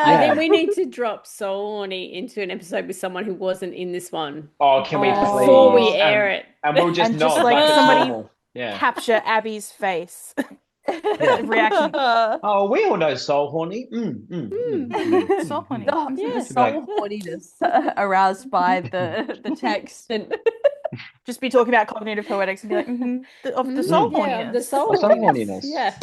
I think we need to drop Soul Horny into an episode with someone who wasn't in this one Oh, can we before we please? air it. And we'll just And just nod like like it's somebody normal. Yeah. capture Abby's face. Yeah. Reaction. Oh, we all know Soul Horny. So funny. The It's like- soul horniness aroused by the text and Just be talking about cognitive poetics and be like, of the soul horniness. The soul Soul horniness. Yeah.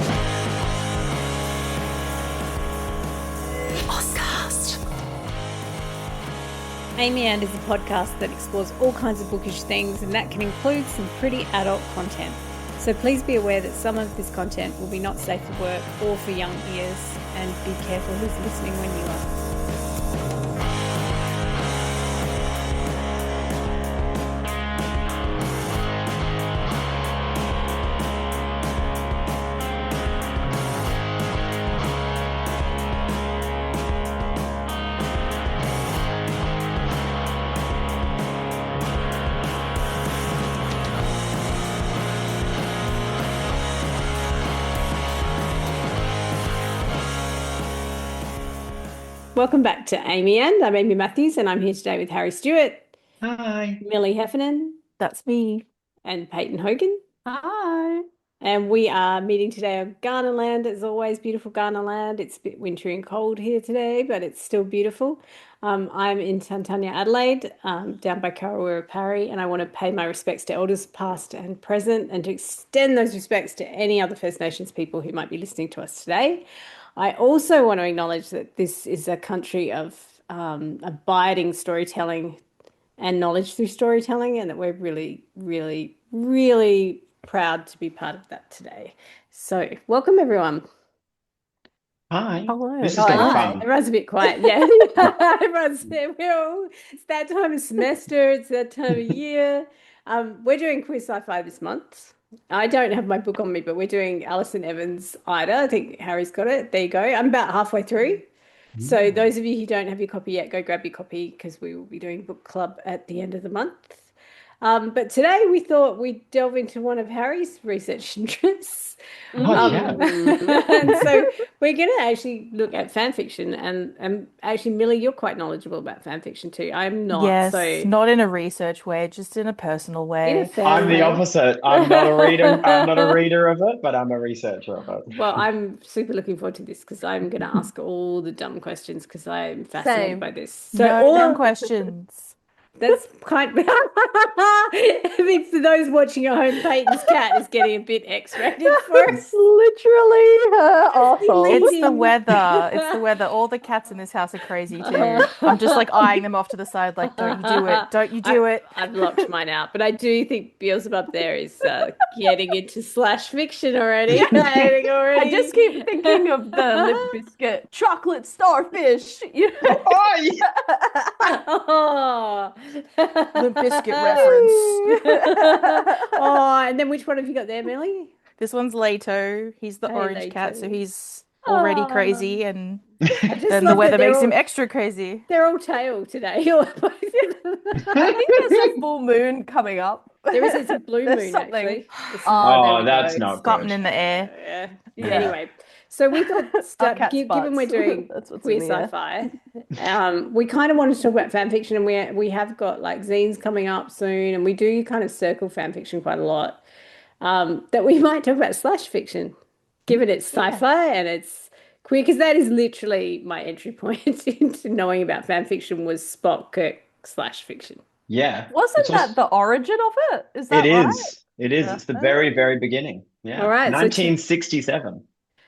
Amy and is a podcast that explores all kinds of bookish things, and that can include some pretty adult content. So please be aware that some of this content will be not safe for work or for young ears, and be careful who's listening when you are. Welcome back to Amy and. I'm Amy Matthews, and I'm here today with Harry Stewart, Hi. Millie Heffernan, That's me. and Payton Hogan. hi. And we are meeting today on Ghana land. As always, beautiful Ghana land. It's a bit wintry and cold here today, but it's still beautiful. I'm in Tantania, Adelaide, down by Karawura Parry, and I want to pay my respects to elders past and present, and to extend those respects to any other First Nations people who might be listening to us today. I also want to acknowledge that this is a country of abiding storytelling and knowledge through storytelling, and that we're really, really, really proud to be part of that today. So welcome, everyone. Hi. Hello. This is going to be fun. Everyone's a bit quiet. Yeah. Everyone's there. It's that time of semester. It's that time of year. We're doing Queer Sci-Fi this month. I don't have my book on me, but we're doing Alison Evans' Ida. I think Harry's got it. There you go. I'm about halfway through. So those of you who don't have your copy yet, go grab your copy, because we will be doing book club at the end of the month. But today we thought we'd delve into one of Harry's research interests. Oh, yeah. And so we're going to actually look at fan fiction. And actually, Millie, you're quite knowledgeable about fan fiction too. I'm not. Yes, So not in a research way, just in a personal in a way. fair I'm the way. opposite. I'm not a reader. I'm not a reader of it, but I'm a researcher of it. Well, I'm super looking forward to this because I'm going to ask all the dumb questions because I'm fascinated Same. by this. So No all dumb questions. that's kind of, I think for those watching at home, Peyton's cat is getting a bit X-rated for us. It's literally her awful. It's the weather. It's the weather. All the cats in this house are crazy too. I'm just like eyeing them off to the side, like, don't you do it. Don't you do it. I've locked mine out, but I do think Beelzebub there is getting into slash fiction already. I just keep thinking of the Limp Biscuit chocolate starfish. You know? Oh, yeah. Oh. Limp Biscuit reference. Oh, and then which one have you got there, Millie? This one's Leto. He's the Hey, orange cat, Leto. so he's already Aw. crazy, and I just then the love that weather they're makes him all- extra crazy. They're all tail today. I think there's a full moon coming up. There is it's a blue There's moon something. actually. It's Oh, Oh, there we that's go. not Something good. in the air. Yeah. Yeah. Anyway, so we thought cat's given we're butts. doing That's what's queer in the air. sci-fi, we kind of wanted to talk about fan fiction, and we have got like zines coming up soon, and we do kind of circle fan fiction quite a lot. That we might talk about slash fiction, given it's sci-fi and it's queer, because that is literally my entry point into knowing about fan fiction was Spock, Kirk slash fiction. Yeah. Wasn't It's that also- the origin of it? Is that It right? is. It is. It's the very, very beginning. Yeah. All right, so 1967.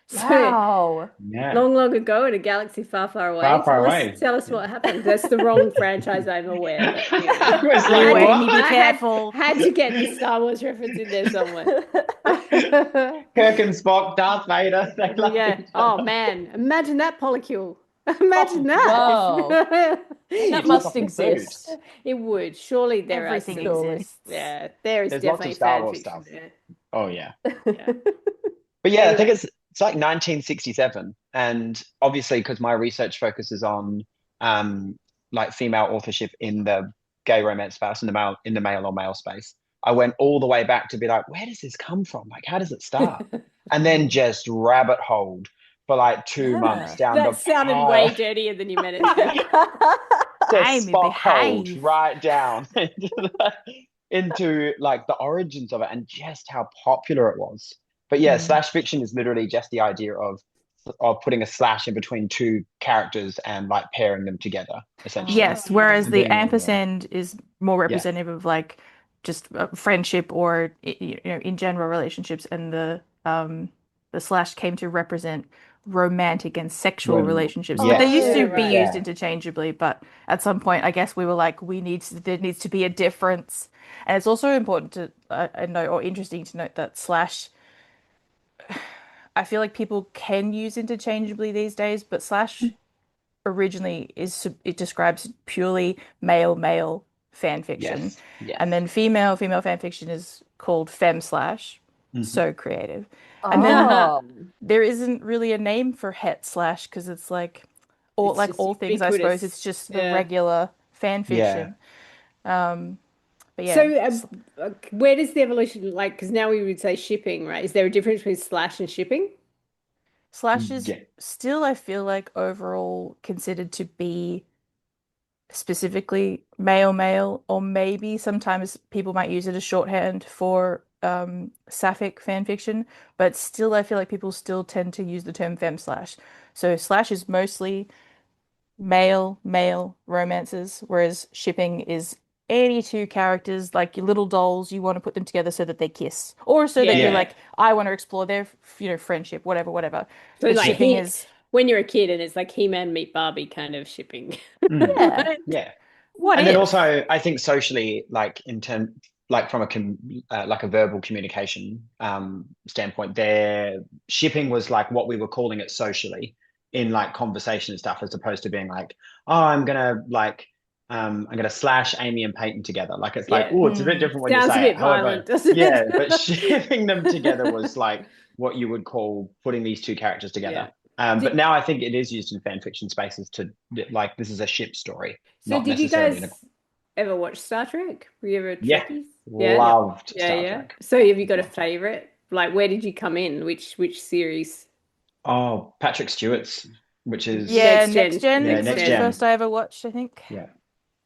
So Wow. Yeah. long, long ago in a galaxy far, far away. Far, far Tell us- away. Tell us what happened. That's the wrong franchise, I'm aware. But, you know. I was I like, had- Amy, be what? I careful. Had to get the Star Wars reference in there somewhere. Kirk and Spock, Darth Vader. They love Yeah. each Oh other. man, imagine that polycule. Imagine Oh, that. That It's must lots of exist. It would. Surely there Everything are some. exists. Yeah, there is There's lots of definitely Star fan Wars fiction stuff. there. Oh, yeah. Yeah. But yeah, I think Anyway. it's like 1967, and obviously because my research focuses on like female authorship in the gay romance space, in the male or male space, I went all the way back to be like, where does this come from? Like, how does it start? And then just rabbit holed for like 2 months Yeah. down the That sounded way pile. dirtier than you meant it to. The Amy, Spock hold behave. right down into like the origins of it and just how popular it was. But yeah, slash fiction is literally just the idea of putting a slash in between two characters and like pairing them together, essentially. Yes, whereas And the doing ampersand is more yeah, representative of like just friendship or in general relationships, and the slash came to represent romantic and sexual relationships. But they yes, used Oh, to be right. used yeah, interchangeably, but at some point, I guess we were like, there needs to be a difference. And it's also important to note or interesting to note that slash, I feel like people can use interchangeably these days, but slash originally it describes purely male fan fiction, yes, and yes. then female fan fiction is called fem slash. Mhm. So creative. And then Oh. there isn't really a name for het slash because it's It's like just all things, I suppose ubiquitous. it's just the Yeah. regular fan Yeah. fiction. Um, but So, yeah, where does the evolution like? Because now we would say shipping, right? Is there a difference between slash and shipping? slash is Yeah. still, I feel like, overall considered to be specifically male, or maybe sometimes people might use it as shorthand for sapphic fan fiction, but still I feel like people still tend to use the term fem slash. So slash is mostly male romances, whereas shipping is any two characters like your little dolls, you want to put them together so that they kiss, or so that you're Yeah. Yeah. like, I want to explore their friendship, whatever. So, But like shipping he, is when you're a kid, and it's like He-Man meet Barbie kind of shipping. Mm. yeah, Right? Yeah. what And then if? also, I think socially, like in term, like from like a verbal communication standpoint, there shipping was like what we were calling it socially in like conversation and stuff, as opposed to being like, oh, I'm gonna slash Amy and Payton together. Like it's like, Yeah. oh, it's a bit Mm, different when you Sounds a say it. bit However, violent, doesn't yeah, but it? shipping them together was like what you would call putting these two characters Yeah. together. But Did, now I think it is used in fan fiction spaces to like this is a ship story, so not did you necessarily in a guys ever watch Star Trek? Were you ever yeah, Trekkies? Yeah. yep. loved Yeah, Star yeah. Trek. So have you got a Loved. favorite? Like where did you come in? Which series? Oh, Patrick Stewart's, which is Yeah, Next Next Gen. Gen yeah, Next was next the Gen. gen. first I ever watched, I think. Yeah.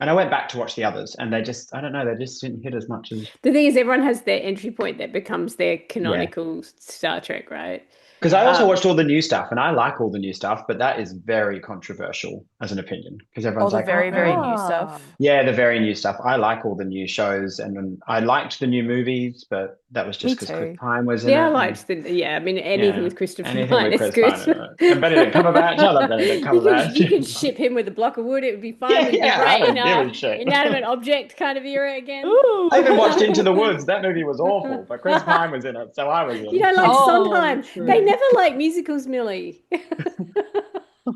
And I went back to watch the others, and they just I don't know, they just didn't hit as much as The thing is, everyone has their entry point that becomes their yeah. canonical Star Trek, right? Because I also Um, watched all the new stuff, and I like all the new stuff, but that is very controversial as an opinion because All everyone's the like, very new Ah. stuff. yeah, the very new stuff. I like all the new shows, and then I liked the new movies, but that was Me just because Chris too. Pine was in yeah, I it, and liked yeah, I mean anything yeah, with Christopher anything Pine with is Chris good. Pine in it. And Benedict Cumberbatch, I love Benedict You Cumberbatch. could ship him with a block of wood, it would be fine. Yeah, We'd be yeah, I right in don't give a a shit. inanimate object kind of era again. I even watched Ooh. Into the Woods. That movie was awful, but Chris Pine was in it, so I was You in. don't like Oh, Sondheim. They true. never like musicals, Millie.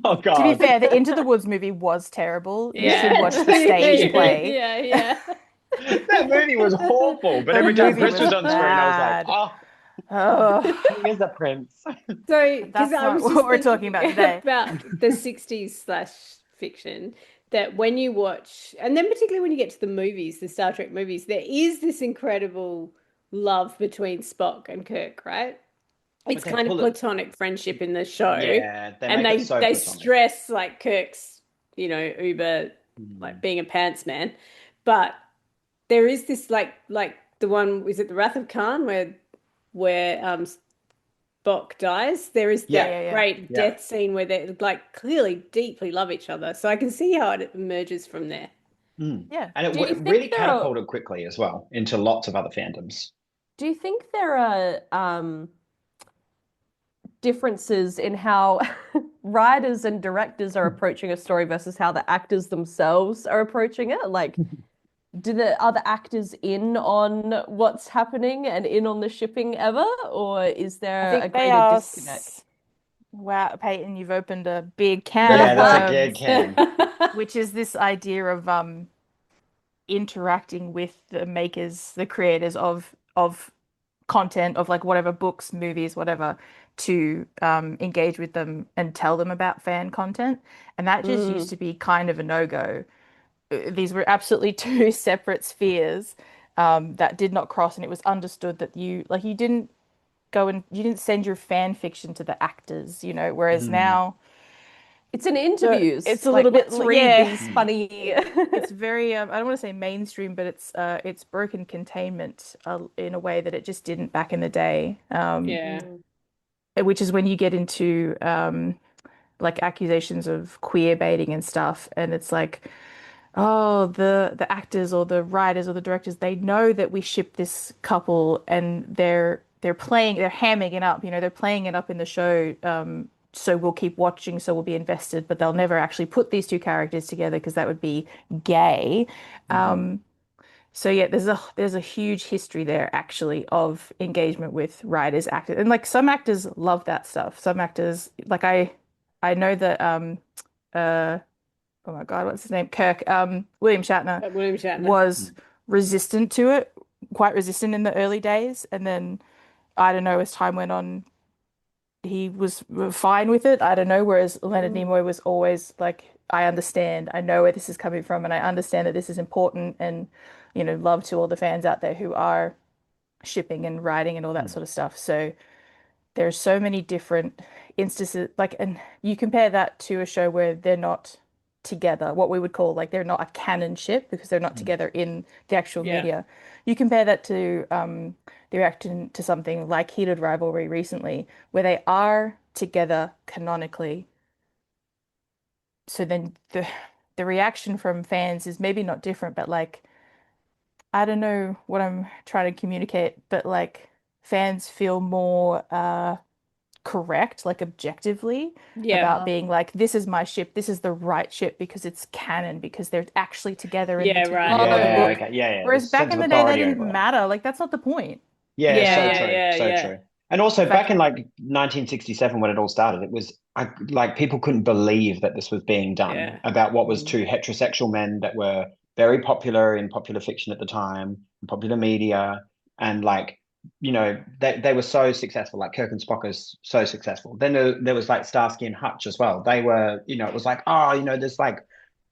Oh To be God, fair, the Into the Woods movie was terrible. You should Yeah. watch the stage play. Yeah, yeah. that movie was awful. But The every time movie Chris was was on screen, I was like, bad. oh, Oh, he is a prince. So, because that's I not was what just we're talking thinking about today. about the 60s slash fiction, that when you watch, and then particularly when you get to the movies, the Star Trek movies, there is this incredible love between Spock and Kirk, right? But It's they kind of pull it. platonic friendship in the show, Yeah, they and make it they so they platonic. stress like Kirk's, uber like Mm. being a pants man, but there is this like the one, is it the Wrath of Khan where Spock dies? There is Yeah, Yeah, yeah, that yeah. great yeah. death scene where they like clearly deeply love each other. So I can see how it emerges from there. Mm. Yeah. And it Do you really think there are catapulted quickly as well into lots of other fandoms. do you think there are differences in how writers and directors are approaching a story versus how the actors themselves are approaching it? Like, do the other actors in on what's happening and in on the shipping ever, or is I there a think they greater are. disconnect? Wow, Peyton, you've opened a big can Yeah, of that's a gig worms, can. which is this idea of interacting with the makers, the creators of content, of like whatever books, movies, whatever, to engage with them and tell them about fan content. And that just used Mm. to be kind of a no-go. These were absolutely two separate spheres that did not cross, and it was understood that you didn't you didn't send your fan fiction to the actors, whereas Mm. now It's in interviews. it's a Like, little bit, let's read yeah. these funny. It's very I don't want to say mainstream, but it's broken containment in a way that it just didn't back in the day. Yeah. Mm. Which is when you get into like accusations of queer baiting and stuff, and it's like, oh, the actors or the writers or the directors, they know that we ship this couple, and they're hamming it up, they're playing it up in the show, so we'll keep watching, so we'll be invested, but they'll never actually put these two characters together because that would be gay. Mhm. So yeah, there's a huge history there actually of engagement with writers, actors, and like some actors love that stuff. Some actors, like I know that uh oh my God, what's his name? Kirk, William Shatner William Shatner. was resistant to it, quite resistant in the early days, and then I don't know, as time went on, he was fine with it. I don't know. Whereas Leonard Mm. Nimoy was always like, I understand, I know where this is coming from, and I understand that this is important, and love to all the fans out there who are shipping and writing and all that Mm. sort of stuff. So there's so many different instances, like, and you compare that to a show where they're not together, what we would call like they're not a canon ship because they're not Mm. together in the actual Yeah. media. You compare that to the reaction to something like Heated Rivalry recently, where they are together canonically. So then the reaction from fans is maybe not different, but like I don't know what I'm trying to communicate, but like fans feel more correct, like objectively, Yeah. about being like, this is my ship, this is the right ship because it's canon, because they're actually together in the Yeah, TV right. or the Yeah, Oh, book. okay. Yeah, yeah. Whereas There's a back sense in of the day, that authority didn't over it. matter. Like, that's not the point. Yeah, Yeah, so Um, true, yeah, so yeah. true. And also the fact back in that, like 1967 when it all started, it was like people couldn't believe that this was being done Yeah. about what was mm. two heterosexual men that were very popular in popular fiction at the time, in popular media, and like they were so successful. Like Kirk and Spock is so successful. Then there was like Starsky and Hutch as well. They were, it was like, oh, there's like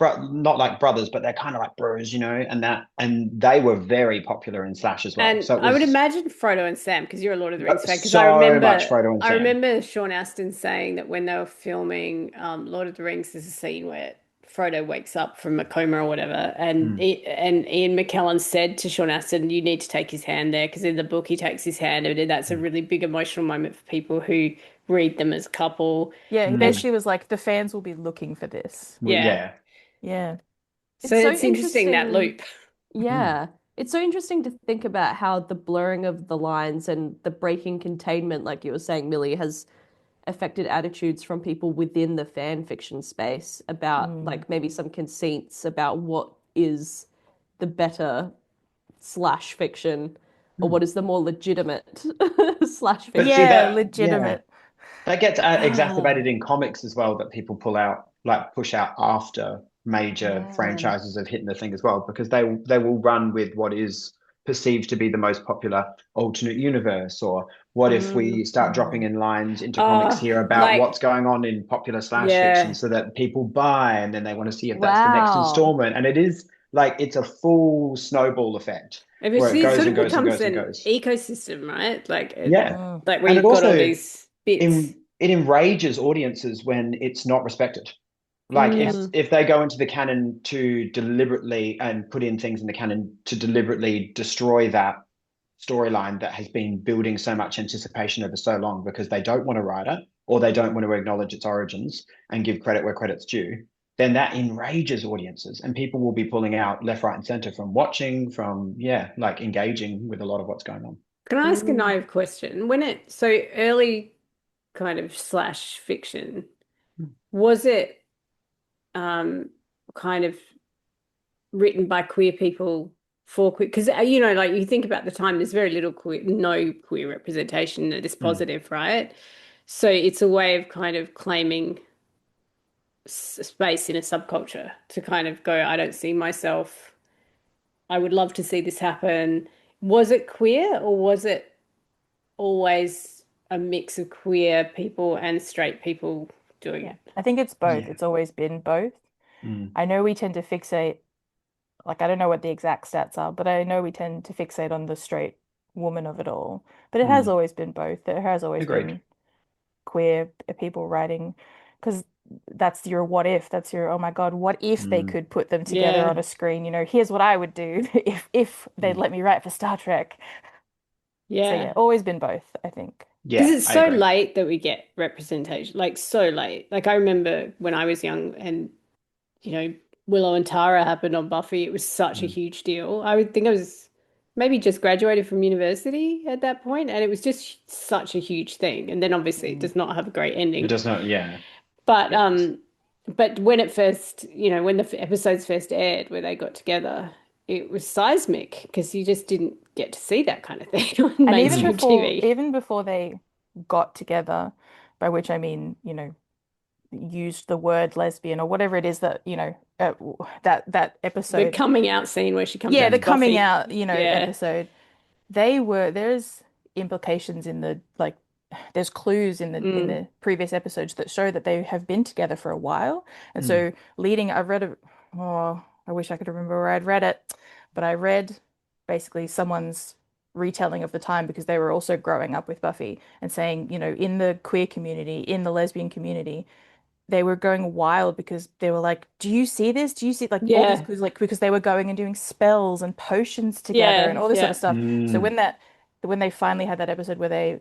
not like brothers, but they're kind of like bros, and they were very popular in Slash as well. And So it I would was imagine Frodo and Sam, because you're a Lord of the Rings fan, because so much Frodo and I Sam. remember Sean Astin saying that when they were filming Lord of the Rings, there's a scene where Frodo wakes up from a coma or whatever, and Mm, and Ian McKellen said to Sean Astin, "You need to take his hand there," because in the book he takes his hand, and that's a mm, really big emotional moment for people who read them as a couple. yeah, he And mm. basically was like, the fans will be looking for this. Well, yeah, yeah. Yeah. so It's so it's interesting that interesting. loop. Mm, Yeah. It's so interesting to think about how the blurring of the lines and the breaking containment, like you were saying, Millie, has affected attitudes from people within the fan fiction space about Mm. like maybe some conceits about what is the better slash fiction or mm. what is the more legitimate slash But see fiction. Yeah, that, yeah, legitimate. that gets Ah, exacerbated in comics as well. That people push out after major yeah. franchises have hit the thing as well, because they will run with what is perceived to be the most popular alternate universe, or what if we Mm, start dropping in lines into comics Uh, here about like what's going on in popular slash fiction, yeah. so that people buy and then they want to see if that's the next wow. installment, and it is like it's a full snowball effect where it It goes sort and of goes and becomes goes and an goes. ecosystem, right? Yeah. Mm. Like where And it you've got all also these bits. it enrages audiences when it's not respected. Like Yeah. Mm, if they go into the canon to deliberately and put in things in the canon to deliberately destroy that storyline that has been building so much anticipation over so long because they don't want to write it or they don't want to acknowledge its origins and give credit where credit's due, then that enrages audiences and people will be pulling out left, right, and center from watching, from like engaging with a lot of what's going on. Can I ask a mm. naive question? When it so early kind of slash fiction, was it um kind of written by queer people for queer? Because like you think about the time, there's very little queer, no queer representation that is Mm. positive, right? So it's a way of kind of claiming space in a subculture to kind of go, I don't see myself. I would love to see this happen. Was it queer or was it always a mix of queer people and straight people doing Yeah. it? I think it's both. Yeah. It's always been both. Mm. I know we tend to fixate, like, I don't know what the exact stats are, but I know we tend to fixate on the straight woman of it all. But it has always been both. There has always Agreed. been queer people writing, because that's your what if. That's your, oh my God, what if they could put them together on Yeah. a screen? You know, here's what I would do if they'd let me write for Star Trek. So yeah, Yeah. always been both, I think. Because Yeah, it's I so agree. late that we get representation, like so late. Like I remember when I was young and, you know, Willow and Tara happened on Buffy. It was such a Mm. huge deal. I would think I was maybe just graduated from university at that point, and it was just such a huge thing. And then obviously it does not have a great It ending. does not, yeah. But It, but when it first, you know, when the episodes first aired where they got together, it was seismic because you just didn't get to see that kind of thing on And mainstream TV. even before they got together, by which I mean, you know, used the word lesbian or whatever it is that, you know, that The episode. coming out scene where she comes Yeah, out the to coming Buffy. out, you know, Yeah. episode. There's implications in the, like, there's clues in Mm. the previous episodes that show that they have been together for a while. And mm, so I've read a, oh, I wish I could remember where I'd read it, but I read basically someone's retelling of the time, because they were also growing up with Buffy, and saying, you know, in the queer community, in the lesbian community, they were going wild because they were like, do you see this? Do you see, like, all these Yeah. clues, like, because they were going and doing spells and potions together and Yeah. all this sort of Yeah. stuff. So mm. when they finally had that episode where they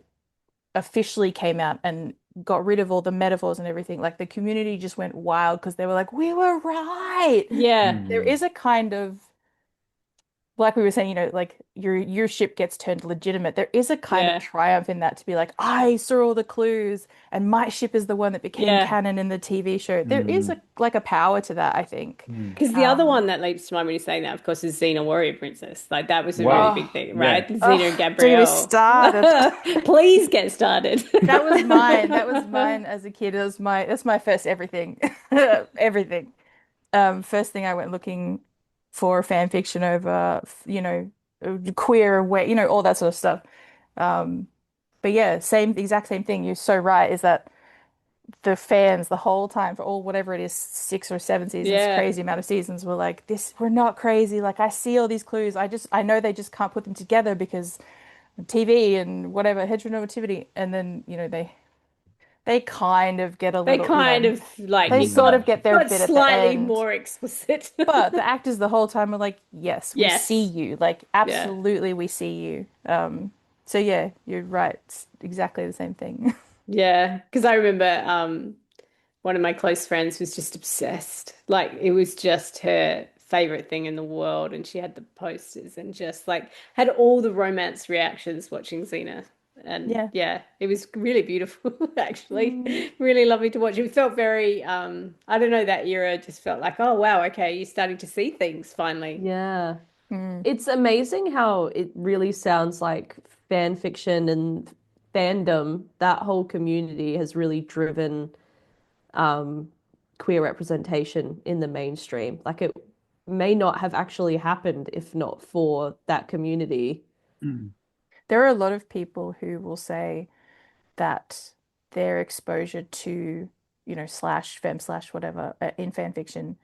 officially came out and got rid of all the metaphors and everything, like, the community just went wild because they were like, we were right. Yeah. There Mm. is a kind of, like we were saying, you know, like, your ship gets turned legitimate. There is a kind of Yeah. triumph in that, to be like, I saw all the clues and my ship is the one that became Yeah. canon in the TV show. There is Mm. a, like, a power to that, I think. Mm. Because the other Um, one that leaps to mind when you're saying that, of course, is Xena Warrior Princess. Like that was a really Well, big oh, thing, yeah. right? Xena and oh, don't get me Gabrielle. started. Please get started. That was mine. That was mine as a kid. That's my first everything. Everything. First thing I went looking for fan fiction over, you know, queer way, you know, all that sort of stuff. Um, but yeah, the exact same thing. You're so right, is that the fans the whole time, for all whatever it is, 6 or 7 seasons, Yeah. crazy amount of seasons, were like, this, we're not crazy. Like, I see all these clues. I know they just can't put them together because TV and whatever, heteronormativity. And then, you know, they kind of get a They little, you kind know, of like they it sort got of get their got bit at the slightly end. more explicit. But the actors the whole time are like, yes, we see Yes. you. Like, Yeah. absolutely, we see you. So yeah, you're right. It's exactly the same thing. Yeah. Because I remember one of my close friends was just obsessed. Like it was just her favorite thing in the world. And she had the posters and just like had all the romance reactions watching Xena. And Yeah. yeah, it was really beautiful, actually. Mm. Really lovely to watch. It felt very, I don't know, that era just felt like, oh wow, okay, you're starting to see things finally. Yeah. Mm. It's amazing how it really sounds like fan fiction and fandom, that whole community has really driven um, queer representation in the mainstream. Like it may not have actually happened if not for that community. Mm. There are a lot of people who will say that their exposure to, you know, slash fem slash whatever, in fan fiction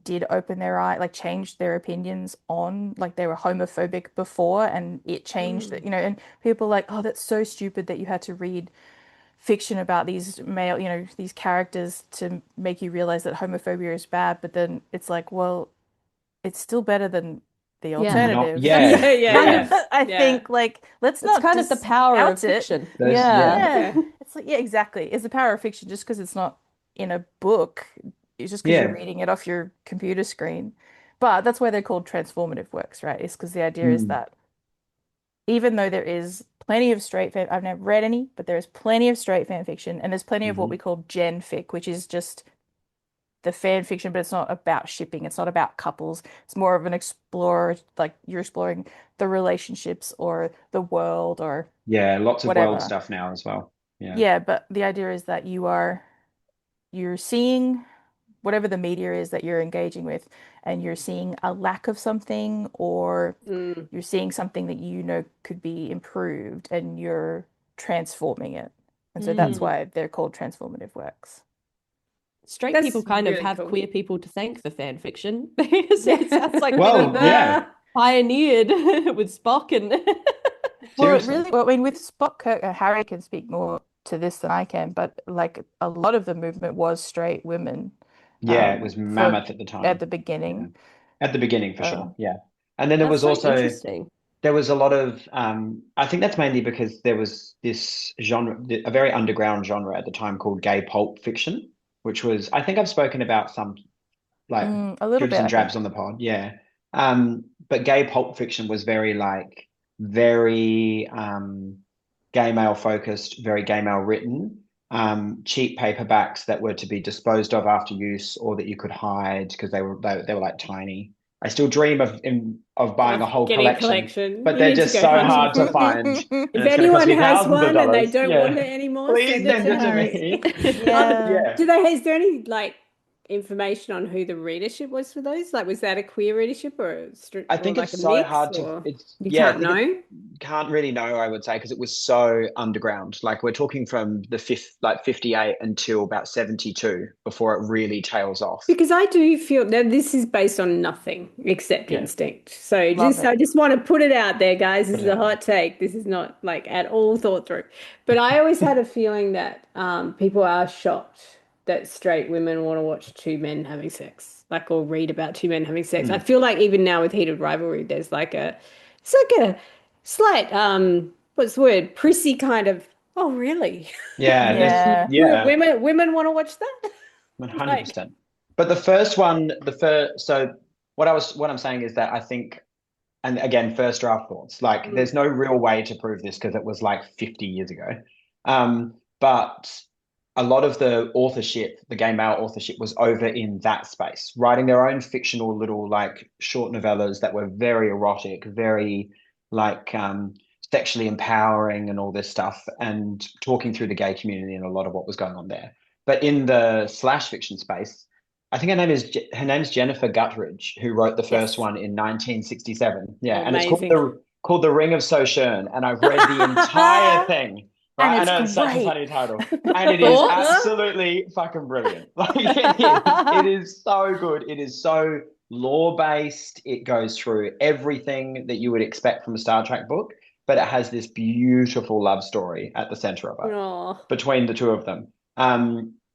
did open their eye, like, changed their opinions on, like, they were homophobic before and it changed it, Mm. you know, and people are like, oh, that's so stupid that you had to read fiction about these male, you know, these characters to make you realize that homophobia is bad. But then it's like, well, it's still better than the Yeah. Not, alternative. yeah, Yeah, yeah, Kind yeah. of, I yeah, think, like, let's It's not kind of the power of discount it. fiction. There's, Yeah. yeah, Yeah. yeah, It's like, yeah, exactly. It's the power of fiction. Just because it's not in a book, it's just because you're yeah. reading it off your computer screen. But that's why they're called transformative works, right? It's because the idea is Mm. that even though there is plenty of straight fan, I've never read any, but there is plenty of straight fan fiction, and there's plenty of what we Hmm. call gen fic, which is just the fan fiction, but it's not about shipping. It's not about couples. It's more of an explorer, like, you're exploring the relationships or the world or Yeah, lots of world whatever. stuff now as well. Yeah. Yeah, but the idea is that you're seeing whatever the media is that you're engaging with, and you're seeing a lack of something, or mm, you're seeing something that you know could be improved, and you're transforming it. And so that's mm. why they're called transformative works. Straight people That's kind of really have cool. queer people to thank for fan fiction because it sounds like people Well, yeah. pioneered with Spock and Well, it Seriously. really, well, I mean, with Spock, Kirk, and Harry can speak more to this than I can, but like a lot of the movement was straight women, Yeah, it was for mammoth at the at time. the Yeah. beginning. At the beginning for Uh, sure. Yeah. And then there That's was so also interesting. there was a lot of I think that's mainly because there was this genre, a very underground genre at the time called gay pulp fiction, which was I think I've spoken about some like a little dribs bit, and I think. drabs on the pod. Yeah. But gay pulp fiction was very like very gay male focused, very gay male written. Cheap paperbacks that were to be disposed of after use or that you could hide because they were like tiny. I still dream of buying a Of whole getting a collection, collection. but You they're need to just go so hunting hard to for it. find, and If it's going to cost anyone me has thousands of one and they dollars. don't want Yeah, it anymore, please send it send to it to Harry. me. Yeah. Yeah. Is there any like information on who the readership was for those? Like, was that a queer readership or I or think like a it's so mix hard to or it's you yeah, I can't think it know? can't really know, I would say, because it was so underground. Like we're talking from the fifth like 58 until about 72 before it really tails off. Because I do feel that this is based on nothing except Yeah, instinct. So Love I it. just want to put it out there, guys. This put is it a out there. hot take. This is not like at all thought through. But I always had a feeling that people are shocked that straight women want to watch two men having sex, like or read about two men having sex. I Mm. feel like even now with Heated Rivalry, it's like a slight what's the word? Prissy kind of, oh really? Yeah, there's Yeah. yeah, Women want to watch that? Like 100%. But the first one, the first so what I'm saying is that I think, and again, first draft thoughts. Like, mm, there's no real way to prove this because it was like 50 years ago. But a lot of the authorship, the gay male authorship, was over in that space, writing their own fictional little like short novellas that were very erotic, very like sexually empowering and all this stuff, and talking through the gay community and a lot of what was going on there. But in the slash fiction space, I think her name's Jennifer Guttridge, who wrote the first yes. one in 1967. Yeah, Oh, and it's amazing. called The Ring of Sojourn, and I've read the entire thing. And Right, I it's know it's such a great. funny title, and it is Thoughts? absolutely fucking brilliant. Like it is, it is so good. It is so lore based. It goes through everything that you would expect from a Star Trek book, but it has this beautiful love story at the center of it Oh, between the two of them.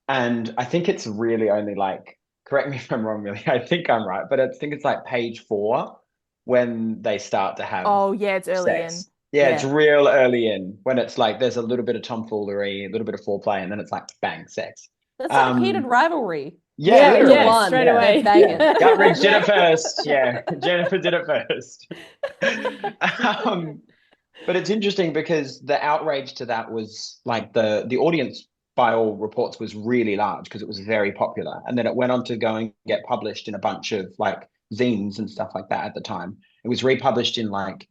And I think it's really only like, correct me if I'm wrong, really. I think I'm right, but I think it's like page 4 when they start to have Oh, yeah, it's early in. sex. Yeah, it's Yeah. real early in when it's like there's a little bit of tomfoolery, a little bit of foreplay, and then it's like bang, sex. That's like Heated Um, Rivalry. yeah, Page literally. straight one, Yeah, they're away. yeah. banging. Guthridge did it first. Yeah, Jennifer did it first. Um, but it's interesting because the outrage to that was like the audience, by all reports, was really large because it was very popular. And then it went on to go and get published in a bunch of like zines and stuff like that at the time. It was republished in like,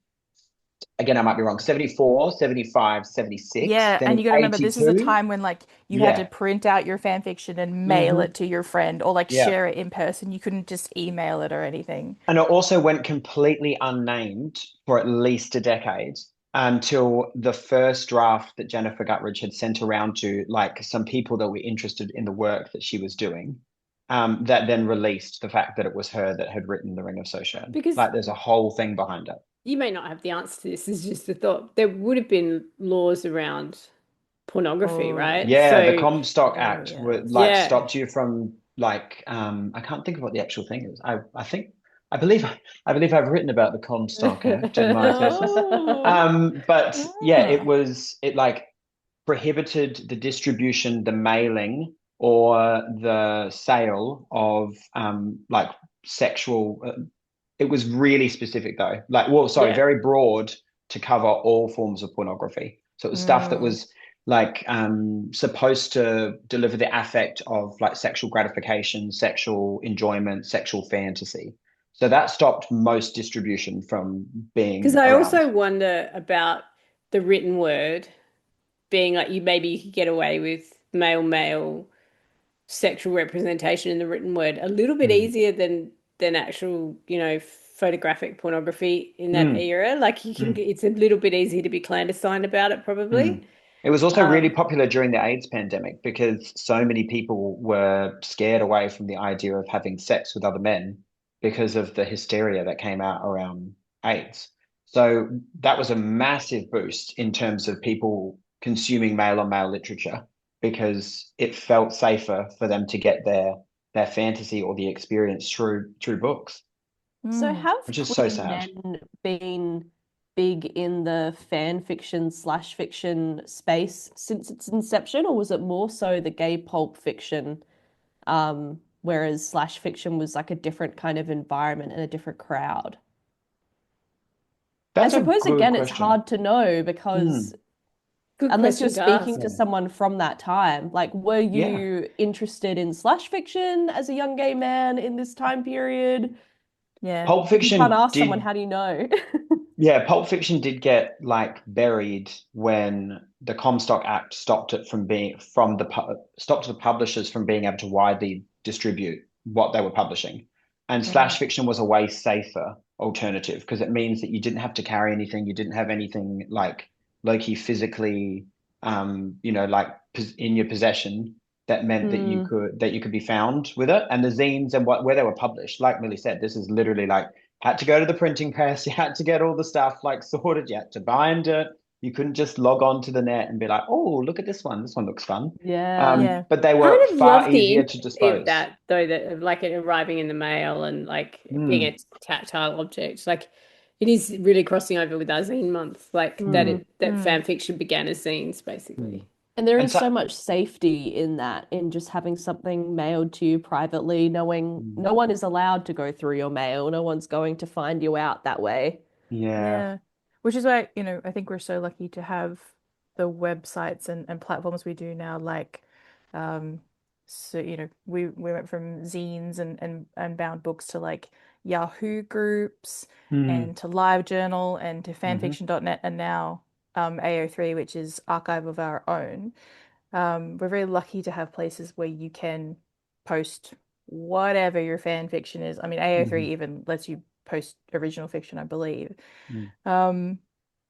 again, I might be wrong, 74, 75, 76. Yeah, Then and in you got to remember this is a 82. time when like you had to Yeah. print out your fan fiction and mail Hmm. it to your friend or like Yeah. share it in person. You couldn't just email it or anything. And it also went completely unnamed for at least a decade until the first draft that Jennifer Guttridge had sent around to like some people that were interested in the work that she was doing, that then released the fact that it was her that had written The Ring of Sojourn. Because Like there's a whole thing behind it. you may not have the answer to this. It's just a thought. There would have been laws around pornography, Oh, right? yes. Yeah, the So, Comstock Oh, Act would yes. like yeah. stopped you from like I can't think of what the actual thing is. I think I believe I've written about the Comstock Act in my thesis. Oh. But yeah, Ah. it like prohibited the distribution, the mailing, or the sale of like sexual. It was really specific though. Like, well, sorry, Yeah. very broad to cover all forms of pornography. So it was stuff that Mm. was like supposed to deliver the affect of like sexual gratification, sexual enjoyment, sexual fantasy. So that stopped most distribution from Because being I around. also wonder about the written word being like you could get away with male sexual representation in the written word a little bit Mm. easier than actual, photographic pornography in that Mm. era. Like Mm. it's a little bit easier to be clandestine about it, Mm. probably. It was also really Um, popular during the AIDS pandemic because so many people were scared away from the idea of having sex with other men because of the hysteria that came out around AIDS. So that was a massive boost in terms of people consuming male on male literature because it felt safer for them to get their fantasy or the experience through books, So Mm. have which is so queer sad. men been big in the fan fiction slash fiction space since its inception, or was it more so the gay pulp fiction, whereas slash fiction was like a different kind of environment and a different crowd? I That's a suppose good again, it's question. hard to know Hmm. because Good unless you're question to speaking ask. to Yeah. someone from that time, like were Yeah. you interested in slash fiction as a young gay man in this time period? Yeah. Pulp If you can't Fiction ask someone, did, how do you know? yeah, Pulp Fiction did get like buried when the Comstock Act stopped it from being stopped the publishers from being able to widely distribute what they were publishing. And slash Mm. fiction was a way safer alternative because it means that you didn't have to carry anything, you didn't have anything like low-key physically like in your possession that meant Mm, that you could be found with it. And the zines and where they were published, like Millie said, this is literally like had to go to the printing press, you had to get all the stuff like sorted, you had to bind it. You couldn't just log on to the net and be like, oh, look at this one. This one looks fun. yeah. Yeah. But they I were would have far loved the easier to intimacy of dispose. that, though, that of like it arriving in the mail and like being Mm, a tactile object. Like it is really crossing over with our zine month, like mm, that Mm. fan fiction began as zines, mm. basically. And there And is so, so much safety in that, in just having something mailed to you privately, knowing mm, no one is allowed to go through your mail. No one's going to find you out that way. yeah. Yeah. Which is why, I think we're so lucky to have the websites and platforms we do now, like um so we went from zines and bound books to like Yahoo groups Mm, and to LiveJournal and to hmm fanfiction.net and now AO3, which is Archive of Our Own. We're very lucky to have places where you can post whatever your fan fiction is. I mean, hmm AO3 even lets you post original fiction, I believe. mm, Um,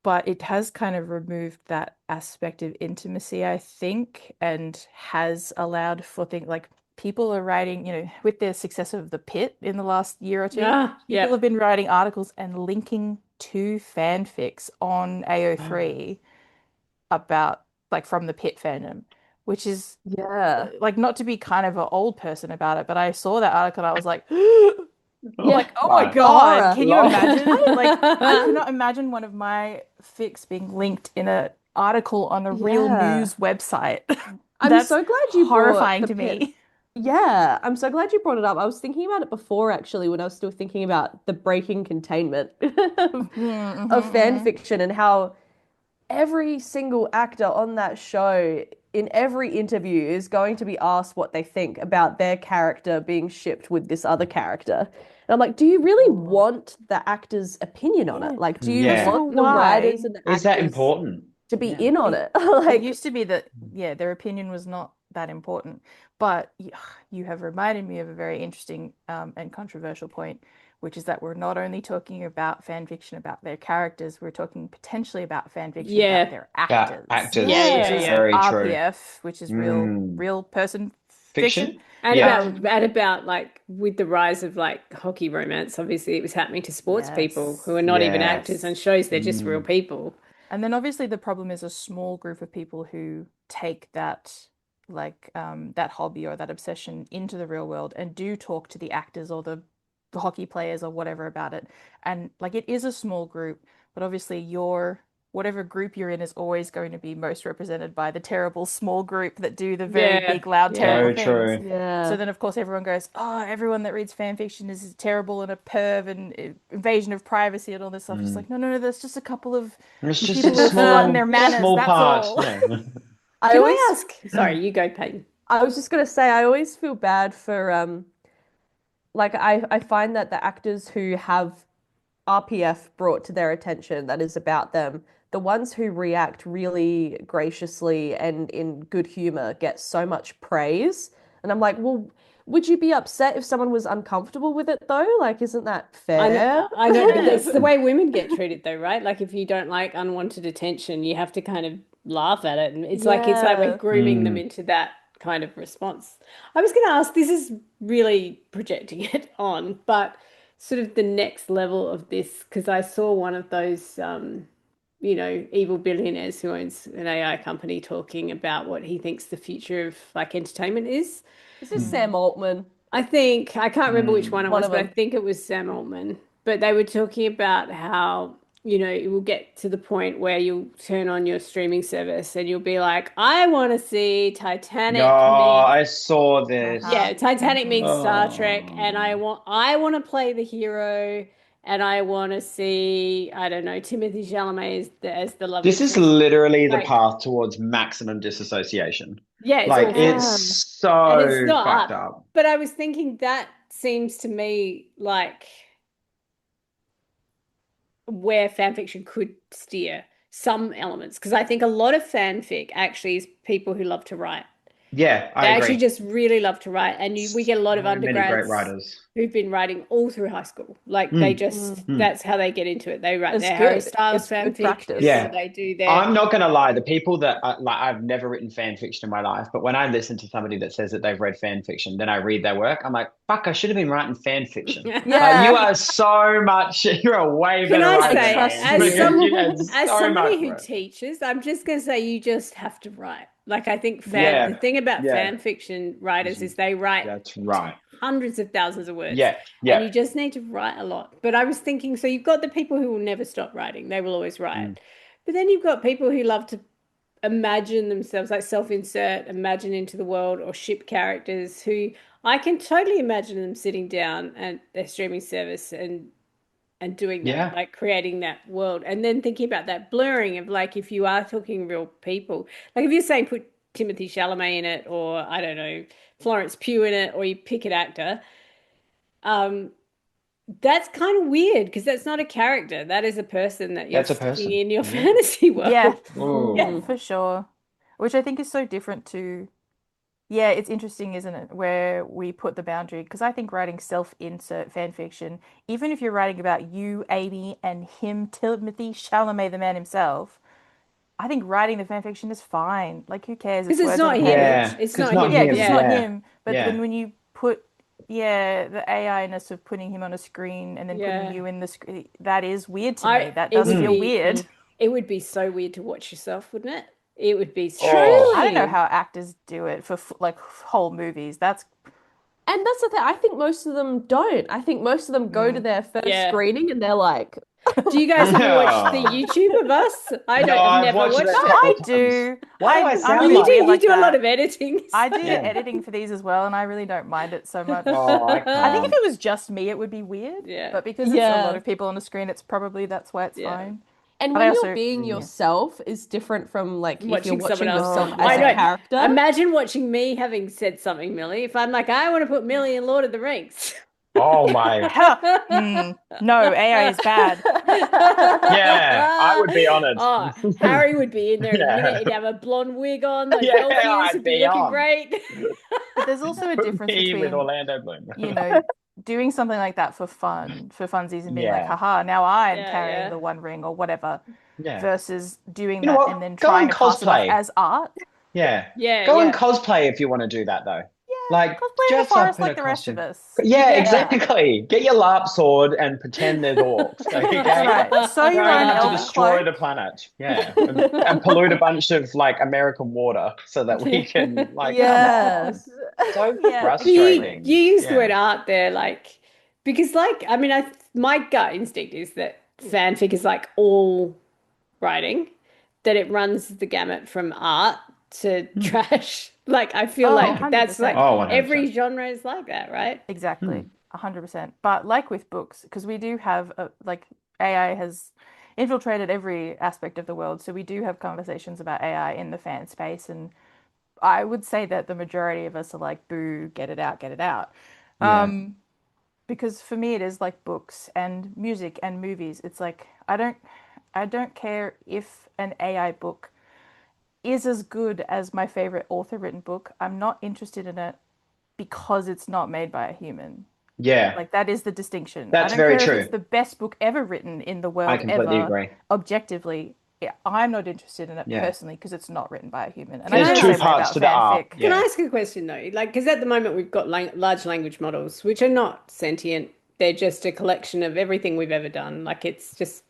but it has kind of removed that aspect of intimacy, I think, and has allowed for things like people are writing, with the success of The Pit in the last year or two, Ah, people yeah. have been writing articles and linking to fanfics on AO3 about like from the Pit fandom, which is Yeah. like not to be kind of an old person about it, but I saw that article and I was like, Yeah. like, oh my Like, The God, horror. can you lol. imagine? Like, I cannot imagine one of my fics being linked in an article on a real Yeah. news website. I'm That's so glad you brought horrifying the to pit. me. Yeah, I'm so glad you brought it up. I was thinking about it before, actually, when I was still thinking about the breaking containment of fan Hmm. fiction and how every single actor on that show in every interview is going to be asked what they think about their character being shipped with this other character. And I'm like, do you really Oh, want the actor's opinion on it? yeah. Like, do you First of Yeah. want all, the writers why? and the Is that actors important? to be Yeah. in on It, it? it Like, used to be that, yeah, their opinion was not that important. But you have reminded me of a very interesting and controversial point, which is that we're not only talking about fan fiction about their characters, we're talking potentially about fan fiction about Yeah. their About actors, Yeah, actors. which yeah, is yeah. Very true. RPF, which is real, Mm. real person fiction. Fiction? And Yeah. Um, about like with the rise of like hockey romance, obviously it was happening to sports people who are yes, not even actors yes. and shows they're just real Mm. people. And then obviously the problem is a small group of people who take that that hobby or that obsession into the real world and do talk to the actors or the hockey players or whatever about it. And like it is a small group, but obviously your whatever group you're in is always going to be most represented by the terrible small group that do the very Yeah, big, loud, terrible yeah. So things. true. So yeah. then, of course, everyone goes, "Oh, everyone that reads fan fiction is terrible and a perv and invasion of privacy and all this stuff." It's Mm. like, no, no, no. There's just a couple of It's just a people who have forgotten their small, manners. small That's part. all. Yeah. I Can I always, ask? Sorry, you go, Payton. I was just gonna say, I always feel bad for like I find that the actors who have RPF brought to their attention that is about them, the ones who react really graciously and in good humor get so much praise. And I'm like, well, would you be upset if someone was uncomfortable with it though? Like, isn't that fair? I know, but Yeah. it's the way women get treated though, right? Like if you don't like unwanted attention, you have to kind of laugh at it. And it's like we're Yeah. grooming them Mm. into that kind of response. I was going to ask, this is really projecting it on, but sort of the next level of this because I saw one of those evil billionaires who owns an AI company talking about what he thinks the future of like entertainment is. This is Sam Altman, I can't remember which one it one was, of but I them. think it was Sam Altman. But they were talking about how, it will get to the point where you'll turn on your streaming service and you'll be like, I want to see No, Titanic meet, I saw Uh-huh. yeah, this. Titanic meets Star Trek, and Oh. I want to play the hero, and I want to see, I don't know, Timothy Chalamet as the love This is interest. literally the Like, path towards maximum disassociation. yeah, it's Like awful. it's Yeah. And it's so fucked not. up. But I was thinking that seems to me like where fanfiction could steer some elements. Because I think a lot of fanfic actually is people who love to write. Yeah, They I actually agree. just really love to write. And we get a lot of So many great undergrads writers. who've been writing all through high school. Like they Mm, just, mm. that's how they get into it. They write It's their Harry good. Styles It's good fanfiction, practice. or Yeah. they do their, I'm not gonna lie, the people that I've never written fan fiction in my life, but when I listen to somebody that says that they've read fan fiction, then I read their work, I'm like, fuck, I should have been writing fan fiction. Like you Yeah. are so much, you're a way Can better I writer than say, I trust am you. because you had as so somebody much who work. teaches, I'm just going to say you just have to write. Like I think Yeah, the thing about yeah, fan fiction writers is they write that's right. hundreds of thousands of words, Yeah, and yeah. you just need to write a lot. But I was thinking, so you've got the people who will never stop writing; they will always Mm. write. But then you've got people who love to imagine themselves, like self-insert, imagine into the world, or ship characters who I can totally imagine them sitting down at their streaming service and doing that, Yeah. like creating that world, and then thinking about that blurring of like if you are talking real people, like if you're saying put Timothy Chalamet in it, or I don't know, Florence Pugh in it, or you pick an actor, um, that's kind of weird because that's not a character. That is a person that you're That's a sticking person. in your Yeah. fantasy world. Yeah, Oh. yeah, for sure. Which I think is so different to, yeah, it's interesting, isn't it? Where we put the boundary. Because I think writing self-insert fan fiction, even if you're writing about you, Amy, and him, Timothy Chalamet, the man himself, I think writing the fan fiction is fine. Like, who cares? It's Because it's words on not a him. page. Yeah, It's because not not him. Yeah, him. because it's Yeah. not Yeah, him. But yeah, when you put, yeah, the AI-ness of putting him on a screen and then putting Yeah. you in the screen, that is weird to me. That It does would feel Mm. weird. it would be so weird to watch yourself, wouldn't it? It would be so Oh, I don't know Truly. how actors do it for like whole movies. That's And that's the thing. I think most of them don't. I think most of them go to their first Yeah. screening and they're like, Do you guys ever watch the no, YouTube of us? I no, don't. I've I've never watched it watched a no, it. couple I of times. do. Why do I I'm sound Well, you really like do. weird You like do a lot that. of editing. I do Yeah. editing for these as well, and I really don't mind it so much. Oh, I I think if can't. it was just me, it would be weird. Yeah. But because it's a lot yeah. of people on the screen, it's probably that's why it's Yeah. fine. And But I when you're also, being Mm. yeah. yourself is different from like if you're Watching someone watching else. yourself Oh as I a know. yeah. character. Imagine watching me having said something, Millie. If I'm like, I want to put Millie in Lord of the Rings. Oh my. No, AI is bad. Yeah, I would be honored. Oh, Harry would be in there in a minute. Yeah, He'd have a blonde wig on. Those yeah, elf ears I'd would be be looking on. great. But there's also a Put difference me with between, Orlando Bloom. doing something like that for fun, for funsies, and being like, Yeah, haha, now I'm Yeah, carrying yeah. the One Ring or whatever, yeah. versus doing You know that and what? then Go trying and to pass it off cosplay. as art. Yeah, Yeah, go and yeah. cosplay if you want to do that though. Yeah, Like cosplay in the dress up forest in a like the rest of costume. us. Yeah, Yeah. exactly. Get your LARP sword and pretend there's orcs. Okay, That's right. Sew your going own out to elf destroy the cloak. planet. Yeah, and pollute a bunch of like American water so that we can like come on. Yes. So Yeah, frustrating. You use the Yeah. word art there, like because, like, I mean, my gut instinct is that fanfic is like all writing, that it runs the gamut from art to trash. Like, I feel Oh, like that's like 100%. Oh, every 100%. genre is like that, right? Exactly. 100%. But like with books, because we do have like AI has infiltrated every aspect of the world, so we do have conversations about AI in the fan space, and I would say that the majority of us are like, boo, get it out, get it out. Yeah. Because for me it is like books and music and movies. It's like I don't care if an AI book is as good as my favorite author written book. I'm not interested in it because it's not made by a human. Yeah. Like that is the distinction. That's I don't very care true. if it's the best book ever written in the I world completely ever, agree. objectively. Yeah, I'm not interested in it Yeah. personally because it's not written by a human. And Can I There's I feel the two same way parts about to the art. fanfic. Can I Yeah. ask a question though? Like, because at the moment we've got large language models, which are not sentient they're just a collection of everything we've ever done. Like it's just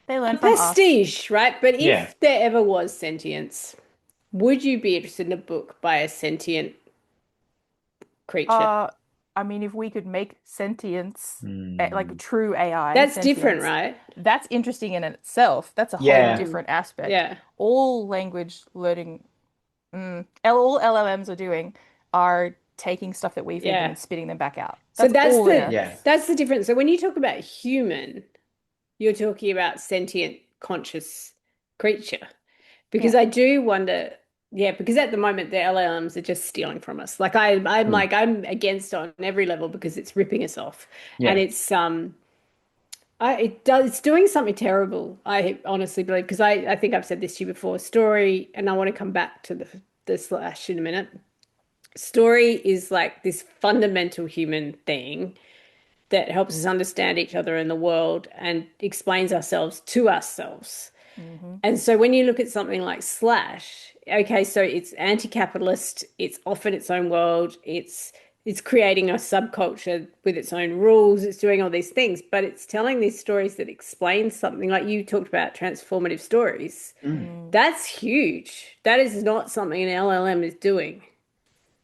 They learn a from us. pastiche, right? But Yeah. if there ever was sentience, would you be interested in a book by a sentient creature? I mean, if we could make sentience, like Mm. true AI That's different, sentience, right? that's interesting in itself. That's a whole Yeah. different aspect. Yeah. All language learning, all LLMs are doing are taking stuff that we feed them Yeah. and spitting them back out. So That's all it Yeah. is. that's the difference. So when you talk about human, you're talking about sentient conscious creature. Because Yeah. I do wonder, yeah, because at the moment the LLMs are just stealing from us. Like I'm Mm. like I'm against it on every level because it's ripping us off. And Yeah. it's doing something terrible, I honestly believe, because I think I've said this to you before. Story, and I want to come back to the slash in a minute. Story is like this fundamental human thing that helps us understand each other in the world and explains ourselves to ourselves. hmm And so when you look at something like Slash, okay, so it's anti-capitalist, it's off in its own world, it's creating a subculture with its own rules, it's doing all these things, but it's telling these stories that explain something like you talked about transformative stories. Mm. That's huge. That is not something an LLM is doing.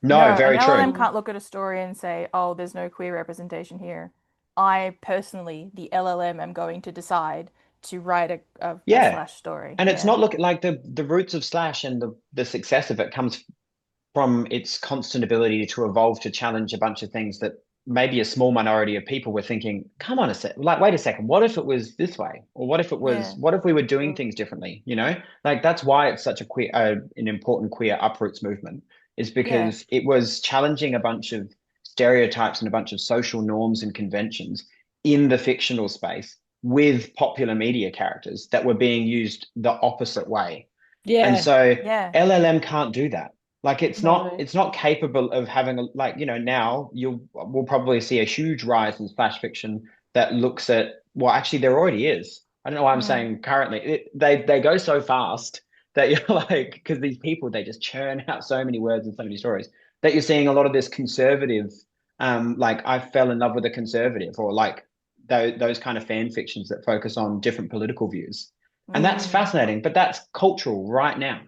No, No, an very true. LLM can't look at a story and say, oh, there's no queer representation here. I personally, the LLM, am going to decide to write a Yeah. slash story. And it's Yeah. not looking like the roots of Slash and the success of it comes from its constant ability to evolve to challenge a bunch of things that maybe a small minority of people were thinking, come on a sec, like, wait a second, what if it was this way? Or Yeah. what if we were doing things differently? You know, like that's why it's such a queer, an important queer uproots movement, is Yeah. because it was challenging a bunch of stereotypes and a bunch of social norms and conventions in the fictional space with popular media characters that were being used the opposite way. And Yeah. so Yeah. LLM can't do that. Like No. it's not capable of having a, like, you know, now we'll probably see a huge rise in flash fiction that looks at, well, actually there already is. I don't know why I'm Mm. saying currently. They go so fast that you're like, because these people, they just churn out so many words and so many stories that you're seeing a lot of this conservative, like I fell in love with a conservative, or like those kind of fan fictions that focus on different political views. And that's Mm. fascinating, but that's cultural right now.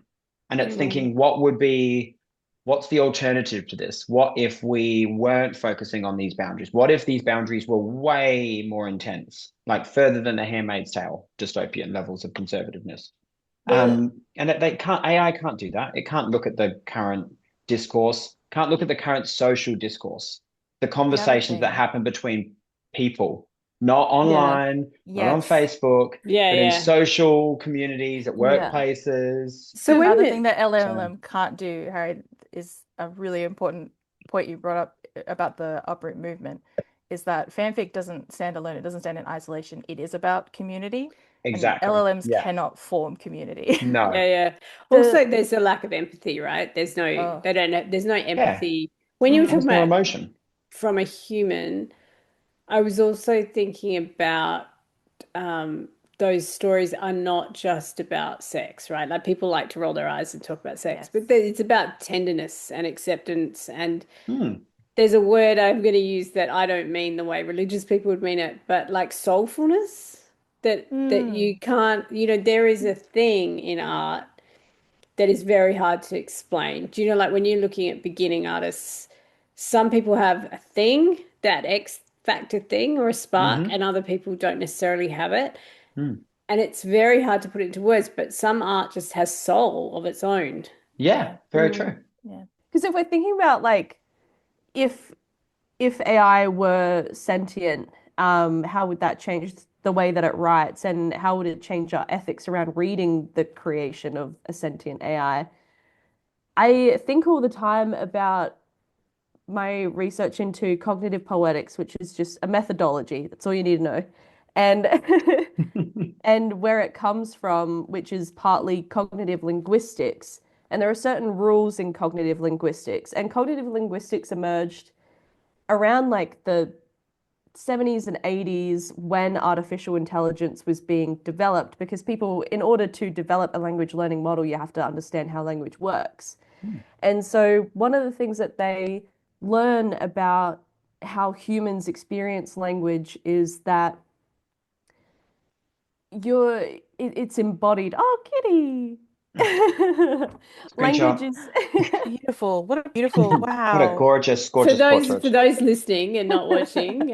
And it's Mm. thinking, what's the alternative to this? What if we weren't focusing on these boundaries? What if these boundaries were way more intense, like further than the Handmaid's Tale dystopian levels of conservativeness? And they can't, AI can't do that. It can't look at the current discourse, can't look at the current social discourse, the The other conversations that thing, happen between people, not Yeah. online, not on yes. Facebook, Yeah, but in yeah. social communities, at Yeah. workplaces. So The wait a other thing minute. that So, LLM can't do, Harry, is a really important point you brought up about the uproot movement, is that fanfic doesn't stand alone. It doesn't stand in isolation. It is about community, and exactly. LLMs Yeah. cannot form community. No. Yeah, yeah. The Also, there's a lack of empathy, right? oh, They don't have, there's no Yeah. empathy. When you were talking mm, There's no about emotion. from a human, I was also thinking about um, those stories are not just about sex, right? Like people like to roll their eyes and talk about sex, yes. but it's about tenderness and acceptance. And Hmm. there's a word I'm going to use that I don't mean the way religious people would mean it, but like soulfulness, that Mm, you can't, there is a thing in art that is very hard to explain. Do you know, like when you're looking at beginning artists, some people have a thing, that X factor thing or a spark, Mm-hmm. and other people don't necessarily have it. Hmm. And it's very hard to put it into words, but some art just has soul of its own. Yeah, yeah. very Mm. true. Yeah. Because if we're thinking about like if if AI were sentient, how would that change the way that it writes, and how would it change our ethics around reading the creation of a sentient AI? I think all the time about my research into cognitive poetics, which is just a methodology. That's all you need to know. And and where it comes from, which is partly cognitive linguistics. And there are certain rules in cognitive linguistics, and cognitive linguistics emerged around like the 70s and 80s when artificial intelligence was being developed, because people, in order to develop a language learning model, you have to understand how language works. Hmm. And so one of the things that they learn about how humans experience language is that it's embodied. Oh, kitty. Language Screenshot. is Beautiful. What a beautiful, What a wow. gorgeous, For gorgeous those portrait. listening and not watching,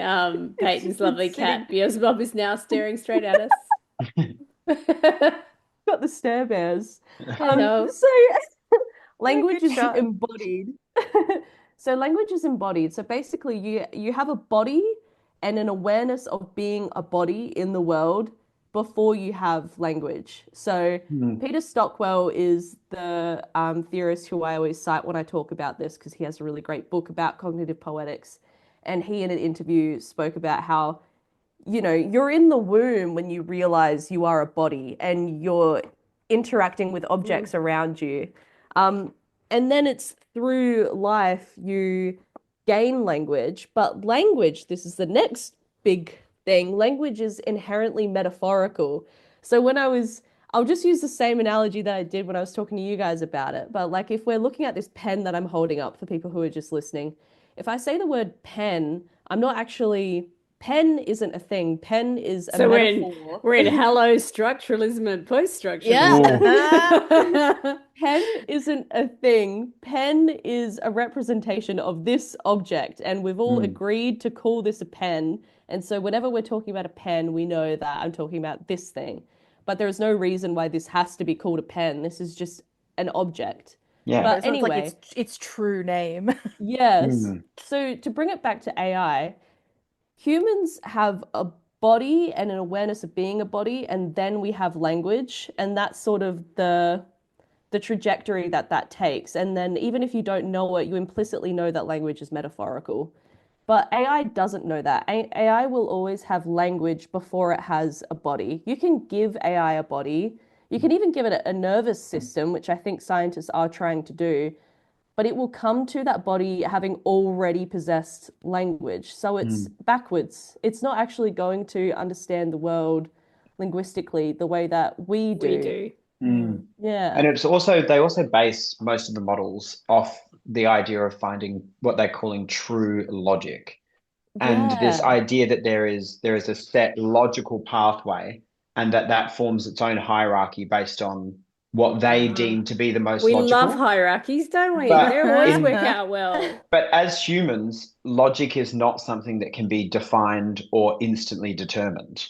Peyton's lovely cat Beelzebub is now staring straight at us. got the stare bears. Hello. So What a language good is shot. embodied. So language is embodied. So basically you have a body and an awareness of being a body in the world before you have language. So Peter Stockwell is the theorist who I always cite when I talk about this because he has a really great book about cognitive poetics. And he in an interview spoke about how, you know, you're in the womb when you realize you are a body and you're interacting with objects around you. And then it's through life you gain language, but language, this is the next big thing, language is inherently metaphorical. So I'll just use the same analogy that I did when I was talking to you guys about it. But like if we're looking at this pen that I'm holding up for people who are just listening, if I say the word pen, I'm not actually pen isn't a thing. Pen is a So metaphor. we're in hello structuralism and post-structuralism. Yeah. Pen isn't a thing. Pen is a representation of this object, and we've all agreed to call this a pen. And so whenever we're talking about a pen, we know that I'm talking about this thing. But there is no reason why this has to be called a pen. This is just an object. Yeah. But So it's like anyway, its true name. yes. So to bring it back to AI, humans have a body and an awareness of being a body, and then we have language, and that's sort of the trajectory that takes. And then even if you don't know it, you implicitly know that language is metaphorical. But AI doesn't know that. AI will always have language before it has a body. You can give AI a body. You can even give it a nervous system, which I think scientists are trying to do, but it will come to that body having already possessed language. So it's backwards. It's not actually going to understand the world linguistically the way that we do. We do. Yeah. And it's also they also base most of the models off the idea of finding what they're calling true logic. And this Yeah. idea that there is a set logical pathway and that forms its own hierarchy based on what they deem to be the most We logical. love hierarchies, don't we? But They always in- work out well. But as humans, logic is not something that can be defined or instantly determined.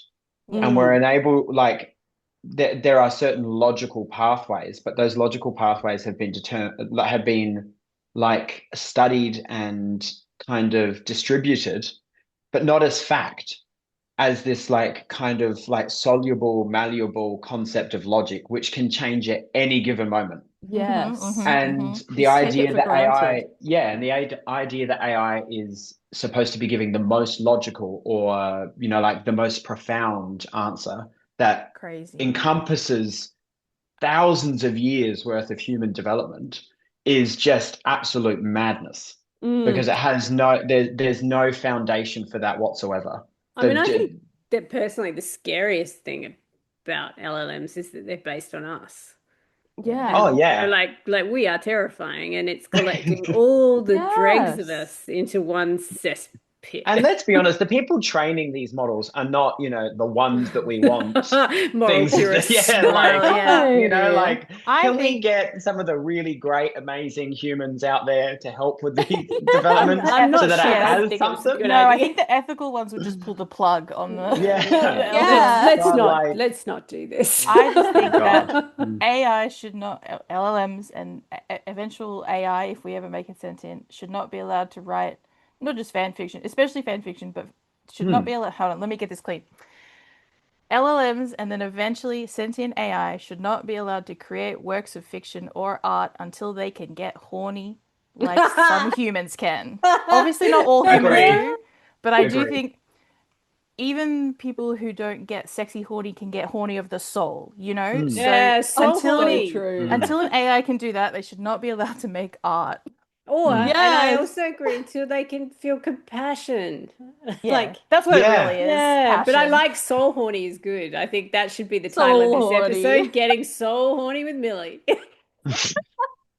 And we're unable, like, there are certain logical pathways, but those logical pathways have been like studied and kind of distributed, but not as fact, as this like kind of like soluble, malleable concept of logic, which can change at any given moment. Yes. And the Just take idea it for that AI, granted. and the idea that AI is supposed to be giving the most logical or, you know, like the most profound answer that Crazy. encompasses thousands of years worth of human development is just absolute madness because it has there's no foundation for that whatsoever. I mean, I think that personally the scariest thing about LLMs is that they're based on us. Yeah. Oh, And, yeah. like we are terrifying, and it's collecting all the dregs of Yes. us into one cesspit. And let's be honest, the people training these models are not, you know, the ones that we want. Moral Things, purists. yeah, Well, like, yeah. you know, like, I can we think- get some of the really great, amazing humans out there to help with these developments I'm not so that sure it I has think it was a something? good No, I idea. think the ethical ones would just pull the plug on the. Yeah. Yeah. Let's not do this. I just think God. that AI should not, LLMs and eventual AI, if we ever make it sentient, should not be allowed to write, not just fan fiction, especially fan fiction, but should not be allowed. Hold on, let me get this clean. LLMs and then eventually sentient AI should not be allowed to create works of fiction or art until they can get horny like some humans can. Obviously, not all humans Agreed. do, but I do Agreed. think even people who don't get sexy horny can get horny of the soul, you know? So Yeah, soul horny. True. until an AI can do that, they should not be allowed to make art. Or, and I Yes. also agree until they can feel compassion. Yeah, Like, that's what Yeah. it really is. yeah, but I passion. like soul horny is good. I think that should be the title of Soul this horny. episode, Getting Soul Horny with Millie.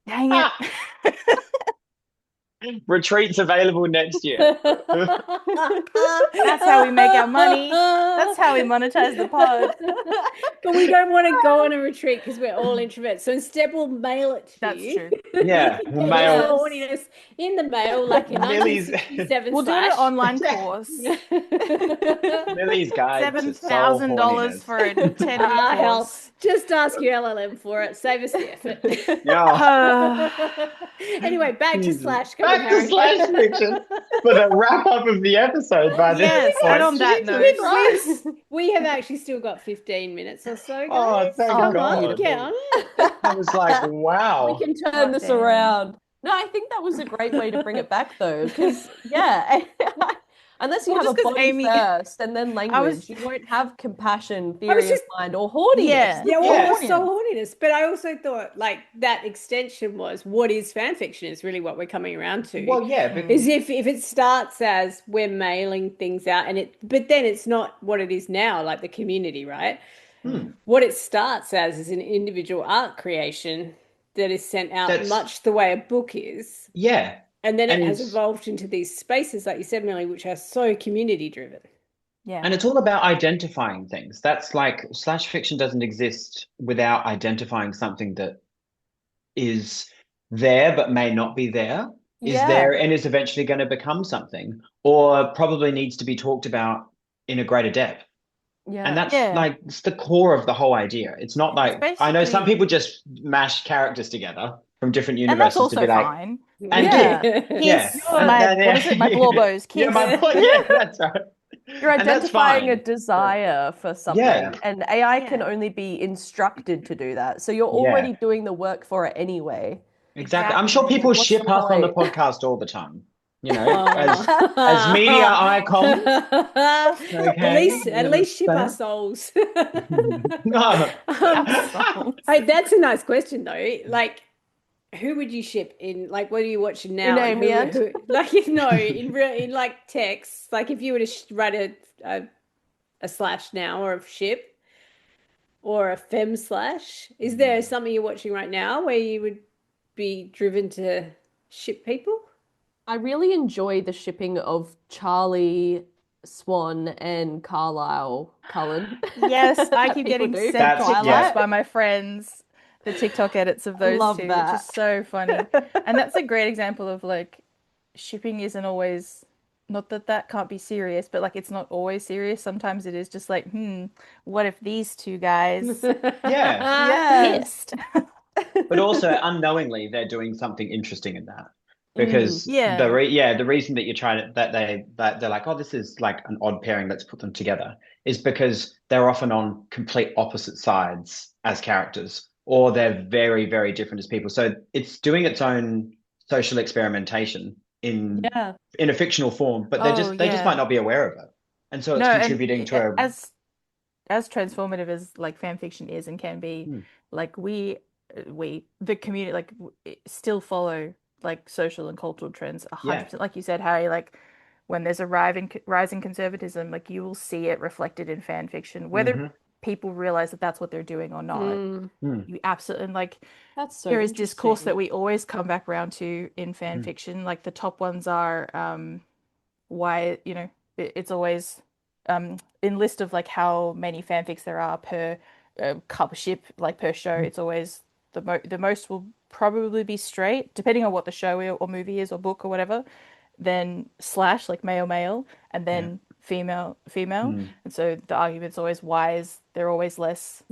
Dang it. Retreats available next year. That's how we make our money. That's how we monetize the pod. But we don't want to go on a retreat because we're all introverts. So instead, we'll mail it to That's you. true. Yeah, You we'll can mail get all the horniness in the mail, like an Millie's 1967 We'll do an slash. online Yeah. course. Millie's guide to soul $7,000 horniness. for a 10-week Hell, course. just ask your LLM for it. Save us the effort. Yeah. Anyway, back to slash. Come on, Back to Harry. slash fiction for the wrap up of the episode by this Yes, point. and on that Jesus note. Christ. We have actually still got 15 minutes or so, Oh, guys. thank Come God. on, get on it. I was like, wow. We can turn God this damn. around. No, I think that was a great way to bring it back, though, because yeah, unless you Well, have a just 'cause body Amy- first and then language, was- you won't have compassion, was theory of just- mind, or horniness. Yeah. Yeah, Yeah. well, soul horniness. But I also thought like that extension was what is fan fiction is really what we're coming around to. Well, yeah, but Is if it starts as we're mailing things out but then it's not what it is now, like the community, right? What it starts as is an individual art creation that is sent out That's- much the way a book is. yeah. And then it And has it's- evolved into these spaces, like you said, Millie, which are so community driven. Yeah. And it's all about identifying things. That's like slash fiction doesn't exist without identifying something that is there but may not be there, is Yeah. there and is eventually going to become something, or probably needs to be talked about in a greater depth. Yeah. And that's Yeah. like it's the core of the whole idea. It's not like I know some basically- people just mash characters together from different And that's universes to also be like, fine. and Yeah. yeah, Kiss. What is it? My blowbos. Kiss. Yeah, yeah, that's right. You're And that's identifying a fine. desire for something, Yeah. and AI can Yeah. only be instructed to do that. So you're already doing the work for it anyway. Exactly. I'm sure people What's ship the us on the point? podcast all the time. You know, Oh. as media icons. Okay, At least ship our understand? souls. No. Hey, that's a nice question though. Like, who would you ship in? Like, what are you watching now? In Amy and- Like, no, in like text. Like, if you were to write a slash now or a ship or a fem slash, is there something you're watching right now where you would be driven to ship people? I really enjoy the shipping of Charlie, Swan, and Carlisle Cullen. Yes, I that keep people getting do. sent That's- TikToks yeah. by my friends, the TikTok edits of those Love two, that. which is so funny. And that's a great example of like shipping isn't always, not that that can't be serious, but like it's not always serious. Sometimes it is just like, what if these two guys Yeah. kissed? But also unknowingly they're doing something interesting in that. Because yeah. the reason that you're trying to that they're like, oh, this is like an odd pairing, let's put them together, is because they're often on complete opposite sides as characters, or they're very, very different as people. So it's doing its own social experimentation in a fictional form, but they just might not be aware of it. And so it's contributing to as transformative as like fan fiction is and can be, like we the community like still follow like social and cultural trends 100%. Like you said, Harry, like when there's a rising conservatism, like you will see it reflected in fan fiction, whether people realize that that's what they're doing or not. You absolutely, and like That's so there is discourse that interesting. we always come back around to in fan fiction. Like the top ones are why, you know, it's always in list of like how many fanfics there are per couple ship, like per show. It's always the most will probably be straight, depending on what the show or movie is or book or whatever. Then slash like male, and then female. And so the argument's always why is there always less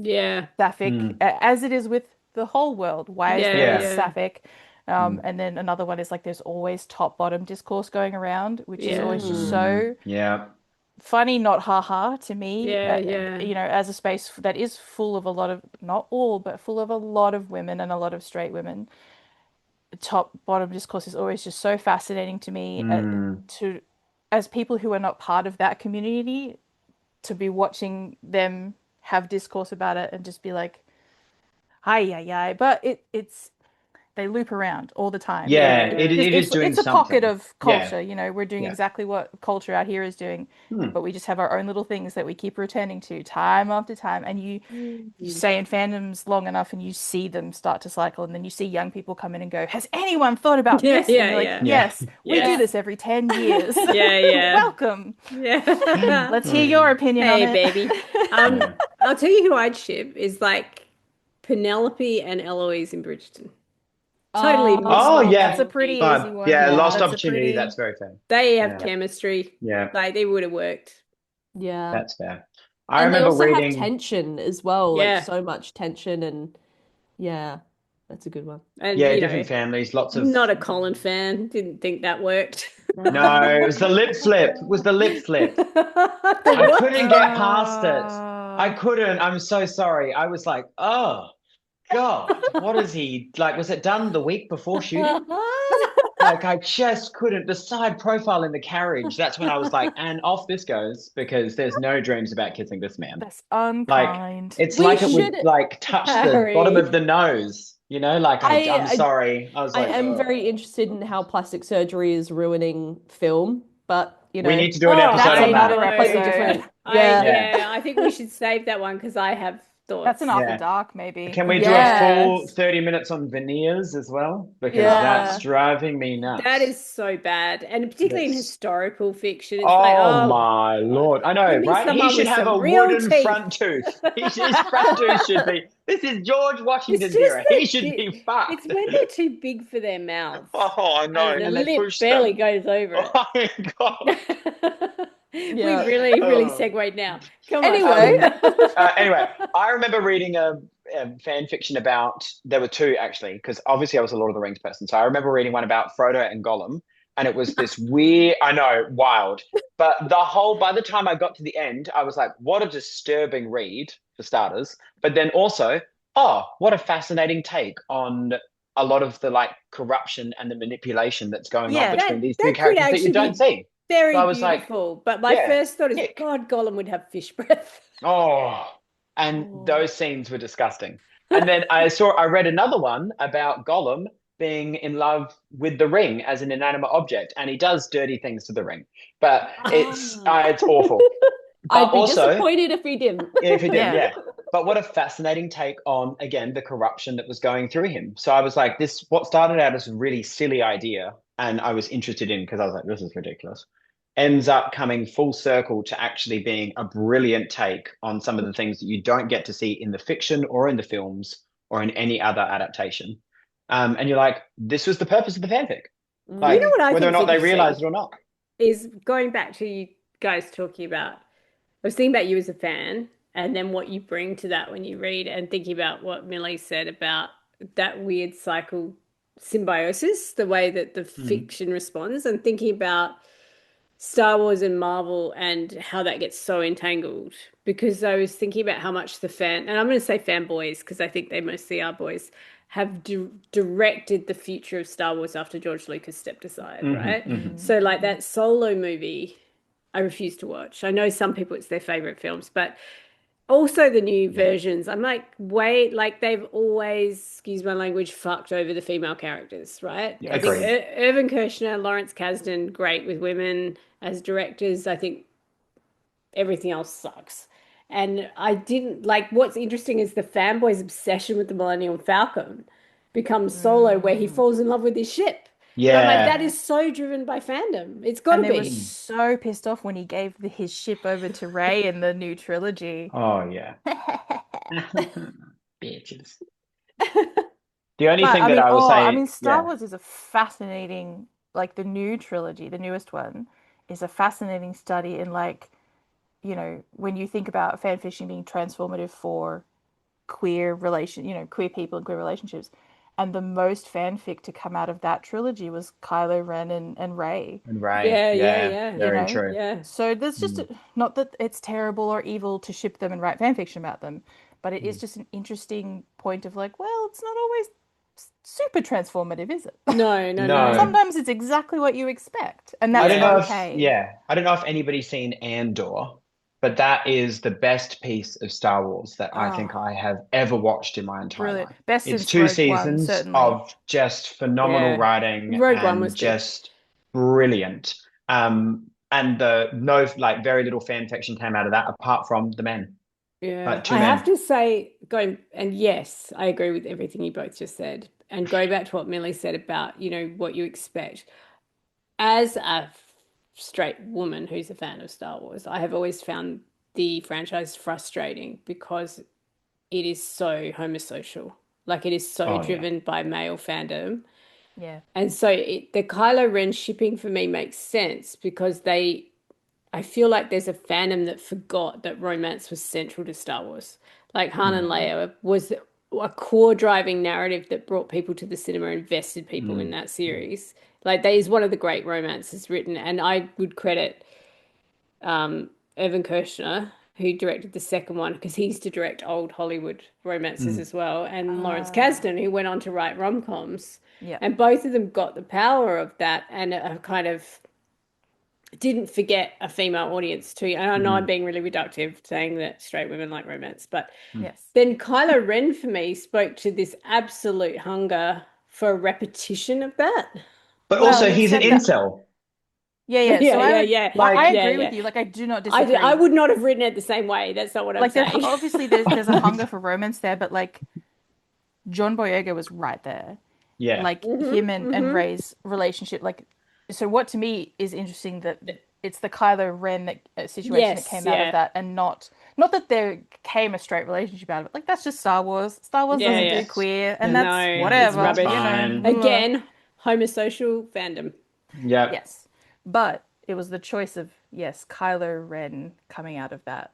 sapphic, as it is with the whole world. Why is there less sapphic? And then another one is like there's always top bottom discourse going around, which is always just so funny, not haha to me. You know, as a space that is full of a lot of, not all, but full of a lot of women and a lot of straight women, top bottom discourse is always just so fascinating to me. To as people who are not part of that community, to be watching them have discourse about it and just be like, hi. But it's they loop around all the time. Yeah, Yeah. it is doing It's a pocket something. of Yeah, culture, we're doing yeah. exactly what culture out here is doing, Hmm. but we just have our own little things that we keep returning to time after time. And you stay in fandoms long enough and you see them start to cycle, and then you see young people come in and go, has anyone thought about Yeah, this? And yeah, you're like, yeah. Yeah. yes, we do Yeah. this every 10 years. Yeah, yeah. Welcome. Yeah. Let's hear your opinion on Hey, it. baby. Yeah. I'll tell you who I'd ship is like Penelope and Eloise in Bridgerton. Totally Oh, normal yeah. That's a couple pretty people. easy one. Yeah, lost That's a opportunity. pretty That's very fair. They have Yeah. chemistry. Yeah, Like they would have worked. Yeah. that's fair. I And they remember also have reading. tension as well, like Yeah. so much tension, and yeah, that's a good one. And Yeah, different families, lots of. not a Colin fan. Didn't think that worked. No, it was the lip flip. It was the lip flip. I What? couldn't get past it. I couldn't. I'm so sorry. I was like, oh God, what is he like? Was it done the week before shooting? Like I just couldn't. The side profile in the carriage. That's when I was like, and off this goes because there's no dreams about kissing this man. That's Like unkind. it's We like it should- would like touch the Harry. bottom of the nose. Like I'm I- sorry. I was I like, am "Ugh." very interested in how plastic surgery is ruining film, but We need to do an episode that's on another that. episode. Completely different. Yeah. I think we should save that one because I have thoughts. That's an After Yeah. Dark, maybe. Can we do a full Yes. 30 minutes on veneers as well? Because Yeah. that's driving me nuts. That is so bad, and particularly in That's- historical fiction, it's Oh like, oh, my Lord. I know, give me right? He someone should with have some a real wooden teeth. front tooth. His front tooth should be. This is George Washington's It's just era. that He should be fucked. It's when they're too big for their mouths. Oh, I know. And the they lip push barely them. goes over it. Oh my God. We Yeah. really Oh. segued now. Come on. Anyway. Anyway, I remember reading a fan fiction about, there were two actually, because obviously I was a Lord of the Rings person. So I remember reading one about Frodo and Gollum, and it was this weird, I know, wild. But by the time I got to the end, I was like, what a disturbing read, for starters. But then also, oh, what a fascinating take on a lot of the like corruption and the manipulation that's going on between these two that could characters that actually you don't be see. very So I was like, beautiful. But my yeah, first thought is, ick. God, Gollum would have fish breath. Oh, and Oh. those scenes were disgusting. And then I read another one about Gollum being in love with the ring as an inanimate object, and he does dirty things to the ring. But it's awful. I'd But be also, disappointed if he didn't. if he did, Yeah. yeah. But what a fascinating take on, again, the corruption that was going through him. So I was like, what started out as a really silly idea, and I was interested in because I was like, this is ridiculous, ends up coming full circle to actually being a brilliant take on some of the things that you don't get to see in the fiction or in the films or in any other adaptation. And you're like, this was the purpose of the fanfic. Like, You know what I whether or think's not they interesting? realize it or not. Is going back to you guys talking about, I was thinking about you as a fan and then what you bring to that when you read, and thinking about what Millie said about that weird cycle symbiosis, the way that the fiction responds, and thinking about Star Wars and Marvel and how that gets so entangled. Because I was thinking about how much and I'm going to say fanboys because I think they mostly are boys, have directed the future of Star Wars after George Lucas stepped aside, right? So like that Solo movie, I refuse to watch. I know some people it's their favorite films, but also the new versions, I'm like, wait, like they've always, excuse my language, fucked over the female characters, right? Yeah, I think agreed. Irvin Kershner, Lawrence Kasdan, great with women as directors. I think everything else sucks. And I didn't like, what's interesting is the fanboy's obsession with the Millennium Falcon becomes Solo, where he falls in love with his ship. And I'm like, Yeah. that is so driven by fandom. It's got to And they were be. so pissed off when he gave his ship over to Rey in the new trilogy. Oh, yeah. Bitches. The only But, thing that I will say, I mean, Star yeah. Wars is a fascinating, like the new trilogy, the newest one, is a fascinating study in like, when you think about fan fiction being transformative for queer people and queer relationships. And the most fanfic to come out of that trilogy was Kylo Ren and Rey. And Ray, Yeah. very true. Yeah. So there's just not that it's terrible or evil to ship them and write fanfiction about them, but it is just an interesting point of like, well, it's not always super transformative, is it? No. No. Sometimes it's exactly what you expect, and I that's don't know okay. I don't know if anybody's seen Andor, but that is the best piece of Star Wars that I think Oh, I have ever watched in my entire brilliant. life. Best It's since two Rogue One, seasons certainly. of just phenomenal Yeah. writing Rogue One was and good. just brilliant. And the no, like very little fan fiction came out of that apart from the men, Yeah, like two I have men. to say, and yes, I agree with everything you both just said. And going back to what Millie said about, what you expect. As a straight woman who's a fan of Star Wars, I have always found the franchise frustrating because it is so homosocial. Like it is so Oh yeah. driven by male fandom. Yeah. And so the Kylo Ren shipping for me makes sense because I feel like there's a fandom that forgot that romance was central to Star Wars. Like Han and Mm, Leia was a core driving narrative that brought people to the cinema, invested people in mm, that series. Like that is one of the great romances written, and I would credit Evan Kirshner, who directed the second one, because he used to direct old Hollywood romances mm. as well, and Lawrence Uh, Kasdan, who went on to write rom-coms. yeah. And both of them got the power of that and have kind of didn't forget a female audience too. And I know I'm Mm, being really reductive saying that straight women like romance, but mm. Yes. then Kylo Ren for me spoke to this absolute hunger for a repetition of that. But Well, also, you've he's an said that. incel. Yeah, yeah. Yeah, So yeah, yeah, I Like, yeah, agree with yeah. you. Like I do not I disagree. would not have written it the same way. That's not what I'm Like there saying. obviously there's a hunger for romance there, but like John Boyega was right there. yeah. Like him and Rey's relationship, like so what to me is interesting that it's the Kylo Ren situation that Yes, came out of yeah, that and not that there came a straight relationship out of it. Like that's just Star Wars. Star Wars yeah, doesn't yeah. do queer and And that's No, it's whatever, that's rubbish. you know. fine. Blah. Again, homosocial fandom. Yeah. Yes. But it was the choice of yes, Kylo Ren coming out of that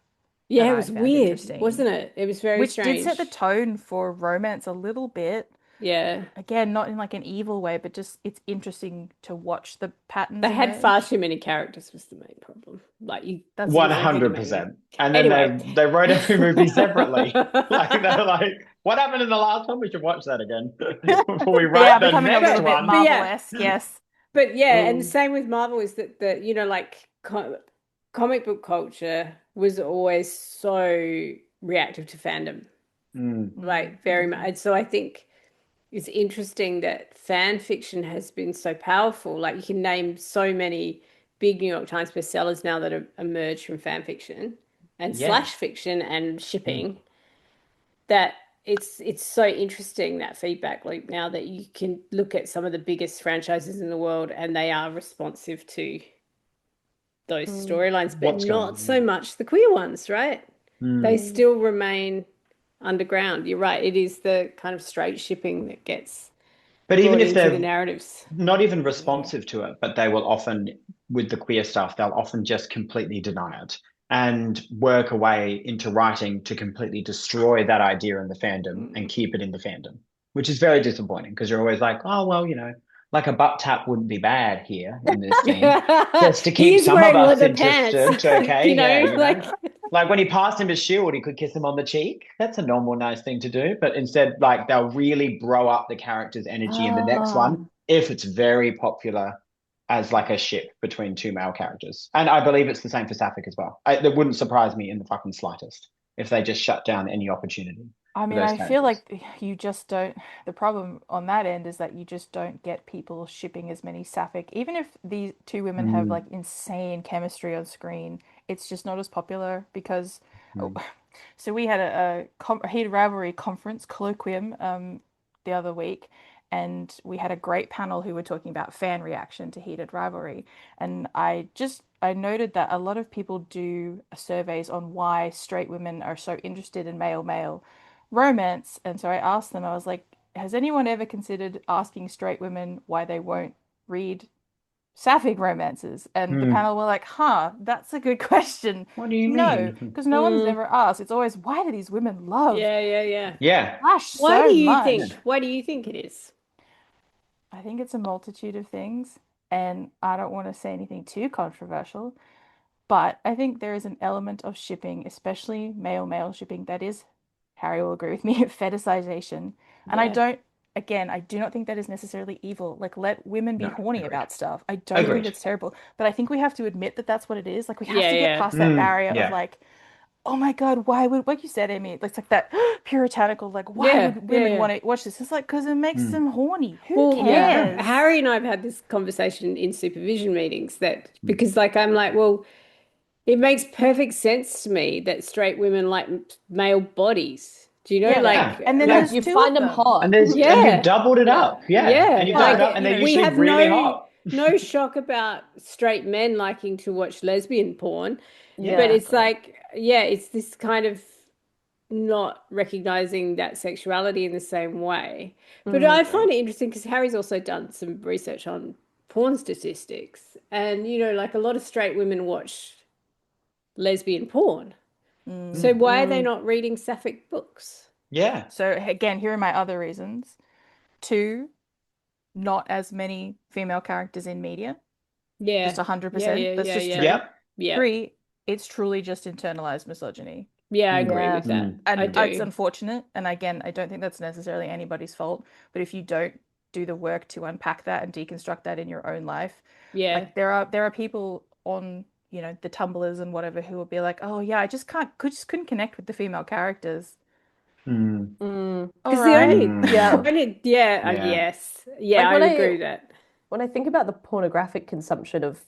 that Yeah, it I was found weird, interesting, wasn't it? It was very which did set the strange. tone for romance a little bit. Yeah. Again, not in like an evil way, but just it's interesting to watch the patterns They had far emerge. too many characters was the main problem. Like you That's One really fair. had to hundred make them. percent. And then Anyway. they wrote every movie separately. Like they're like, what happened in the last one? We should watch that again before we They are write the becoming a next little but bit but one. yeah, Marvel-esque, yes. but yeah, and the Mm, same with Marvel is that like comic book culture was always so reactive to fandom, mm. like very much. And so I think it's interesting that fan fiction has been so powerful. Like you can name so many big New York Times bestsellers now that have emerged from fan fiction and Yeah. slash fiction and Mm. shipping that it's so interesting that feedback loop now that you can look at some of the biggest franchises in the world and they are responsive to those Mm. storylines, but What's going not on? so much the queer ones, right? They Mm. Mm. still remain underground. You're right. It is the kind of straight shipping that gets But even brought if into the they're narratives. not even Yeah. responsive to it, but they will often, with the queer stuff, they'll often just completely deny it and work a way into writing to completely destroy that idea in the fandom and Mm. keep it in the fandom, which is very disappointing because you're always like, oh, well, like a butt tap wouldn't be bad here in this scene. Just to He keep is some of wearing us leather pants, interested. Okay. Yeah. like Like when he passed him his shield, he could kiss him on the cheek. That's a normal, nice thing to do. But instead, like they'll really bro up the character's energy in the next Ah, one if it's very popular as like a ship between two male characters. And I believe it's the same for Sapphic as well. That wouldn't surprise me in the fucking slightest if they just shut down any opportunity I for mean, those I feel characters. like you just don't. The problem on that end is that you just don't get people shipping as many sapphic. Even if these two women have Mm, like insane chemistry on screen, it's just not as popular because. Oh, mm, so we had a heated rivalry conference colloquium the other week, and we had a great panel who were talking about fan reaction to heated rivalry, and I noted that a lot of people do surveys on why straight women are so interested in male romance. And so I asked them, I was like, has anyone ever considered asking straight women why they won't read sapphic romances? And the mm. panel were like, huh, that's a good question. What do you No, mean? because no one's mm, ever asked. It's always, why do these women love yeah. Yeah. Flash Why do so you Yeah. much? think? Why do you think it is? I think it's a multitude of things, and I don't want to say anything too controversial, but I think there is an element of shipping, especially male-male shipping, that is, Harry will agree with me, fetishization. And I Yeah. don't, again, I do not think that is necessarily evil. Like, let women be No, horny agreed. about stuff. I don't think Agreed. it's terrible, but I think we have to admit that that's what it is. Like, we have Yeah, to get yeah. past that barrier of Yeah. like, oh my God, why would, like you said, Amy, it's like that puritanical, like, why Yeah, would yeah, women yeah. want to watch this? It's like, because it makes Mm. them horny. Who Well, cares? Harry and I have had this conversation in supervision meetings that Mm. because like I'm like, well, it makes perfect sense to me that straight women like male bodies. Do you know, Yeah. like, And then Like there's you two find of them them. hot. And you've yeah, doubled it Yeah. up. Yeah. yeah, And you've But, doubled it up and you they're know, we usually have really hot. no shock about straight men liking to watch lesbian porn, Yeah. but Yeah. it's like, yeah, it's this kind of not recognizing that sexuality in the same way. But I find it interesting because Harry's also done some research on porn statistics, and you know, like a lot of straight women watch lesbian porn. So Mm. why are they not reading sapphic books? Yeah. So again, here are my other reasons. Two, not as many female characters in media. Just Yeah, yeah, 100%. yeah, That's yeah, just yeah, true. Yep. yeah, Three, it's truly just internalized misogyny. yeah. I Mm. agree Yeah. with that. I And it's do. unfortunate. And again, I don't think that's necessarily anybody's fault. But if you don't do the work to unpack that and deconstruct that in your own life, Yeah, like there are people on, you know, the Tumblrs and whatever who will be like, oh yeah, I just couldn't connect with the female characters. Mm. All because the right. Yeah. only, yeah, Yeah. yes, yeah, Like I agree with that. when I think about the pornographic consumption of,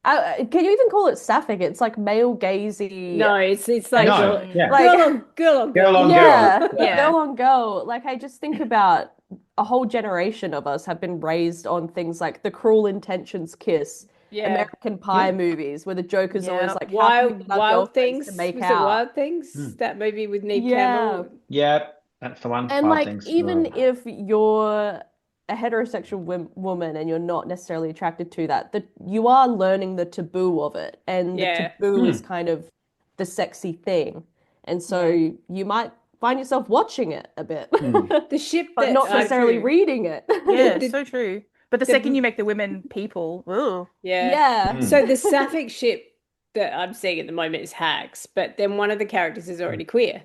can you even call it sapphic? It's like male gazy. No, it's like No. Yeah. Like, girl on Girl girl. on yeah, girl. Yeah. girl on girl. Like, I just think about a whole generation of us have been raised on things like The Cruel Intentions Kiss, Yeah, American Pie Yeah. movies, where the joker's always Yeah. like, how can we get our Wild girlfriends to Things. make Was it out? Wild Things? Mm. That movie with Neve Yeah. Campbell. Yep. That's the one. And Wild like, Things. even Ugh. if you're a heterosexual woman and you're not necessarily attracted to that, that you are learning the taboo of it, and the Yeah. taboo is Mm. kind of the sexy thing, and so Yeah. you might find yourself watching it a bit, Mm. The ship but that not necessarily true. reading it. Yeah, The- so true. But the second you make the women people, ooh. Yeah. Yeah. Mm. So the sapphic ship that I'm seeing at the moment is Hags, but then one of the characters is already queer.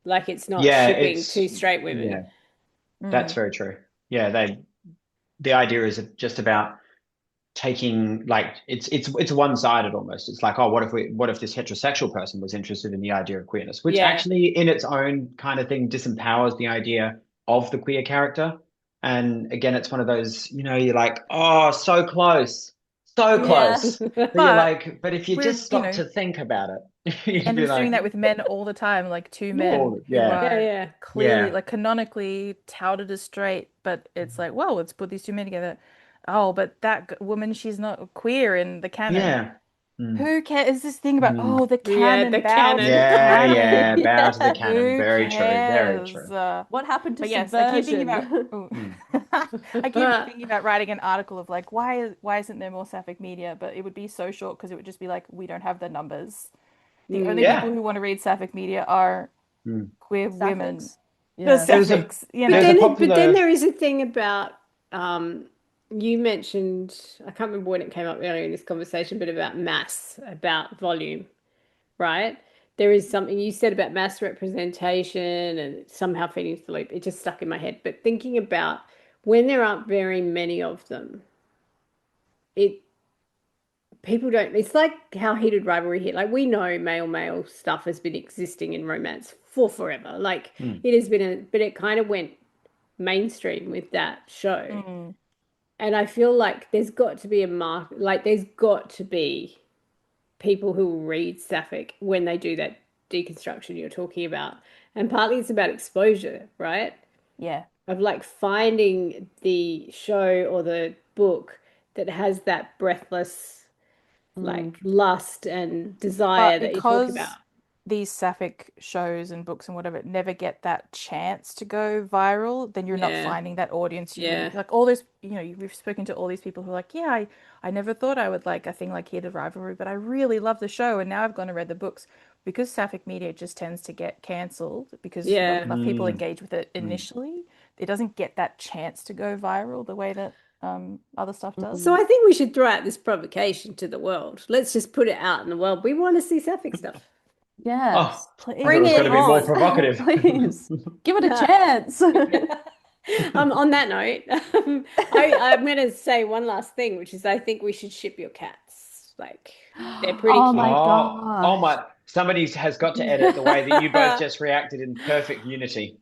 Like it's not Yeah, shipping it's two straight women. yeah, that's Mm. very true. Yeah, the idea is just about taking like it's one-sided almost. It's like, oh, what if this heterosexual person was interested in the idea of queerness, which Yeah. actually in its own kind of thing disempowers the idea of the queer character. And again, it's one of those, you know, you're like, oh, so close, so Yeah. close. But you're But like, but if you we're, just you stop know, to think about it, you'd be Andrew's doing like, that with men all the time, like two Yeah. men who yeah, Yeah, are yeah. clearly, yeah, like canonically touted as straight, but it's like, well, let's put these two men together. Oh, but that woman, she's not queer in the canon. yeah. Mm, Who cares? Is this thing about, mm. oh, the Yeah, canon, the bow to the canon. Yeah, yeah, canon. bow to the Yeah. canon. Who Very true, very cares? true. What happened to But yes, I keep thinking about. subversion? Ooh. Mm. I keep thinking about writing an article of like, why isn't there more sapphic media? But it would be so short because it would just be like, we don't have the numbers. The only Mm. people Yeah. who want to read sapphic media are Mm. queer women. Sapphics. The Yeah. There was a sapphics, you But there's know. a then popular there is a thing about you mentioned, I can't remember when it came up earlier in this conversation, but about mass, about volume, right? There is something you said about mass representation and somehow feeding into the loop. It just stuck in my head. But thinking about when there aren't very many of them, it people don't, it's like how heated rivalry hit. Like we know male stuff has been existing in romance for forever. Like Mm. it has been but it kind of went mainstream with that show. Mm. And I feel like there's got to be a mark, like there's got to be people who will read Sapphic when they do that deconstruction you're talking about. And partly it's about exposure, right? Yeah. Of like finding the show or the book that has that breathless like lust and desire But that you're talking about. because these sapphic shows and books and whatever never get that chance to go viral, then you're not Yeah. finding that audience you Yeah. like all those, you know, we've spoken to all these people who are like, yeah, I never thought I would like a thing like Here the Rivalry, but I really love the show and now I've gone and read the books. Because sapphic media just tends to get cancelled because not Yeah. enough people Mm. engage with it Mm. initially. It doesn't get that chance to go viral the way that other stuff does. So I think we should throw out this provocation to the world. Let's just put it out in the world. We want to see Sapphic stuff. Yes. Oh, I Please. thought it was Bring going it to be more on. provocative. Please give it a chance. On that note, I'm going to say one last thing, which is I think we should ship your cats. Like, they're pretty Oh cute. my Oh my! gosh. Somebody has got to edit the way that you both just reacted in perfect unity.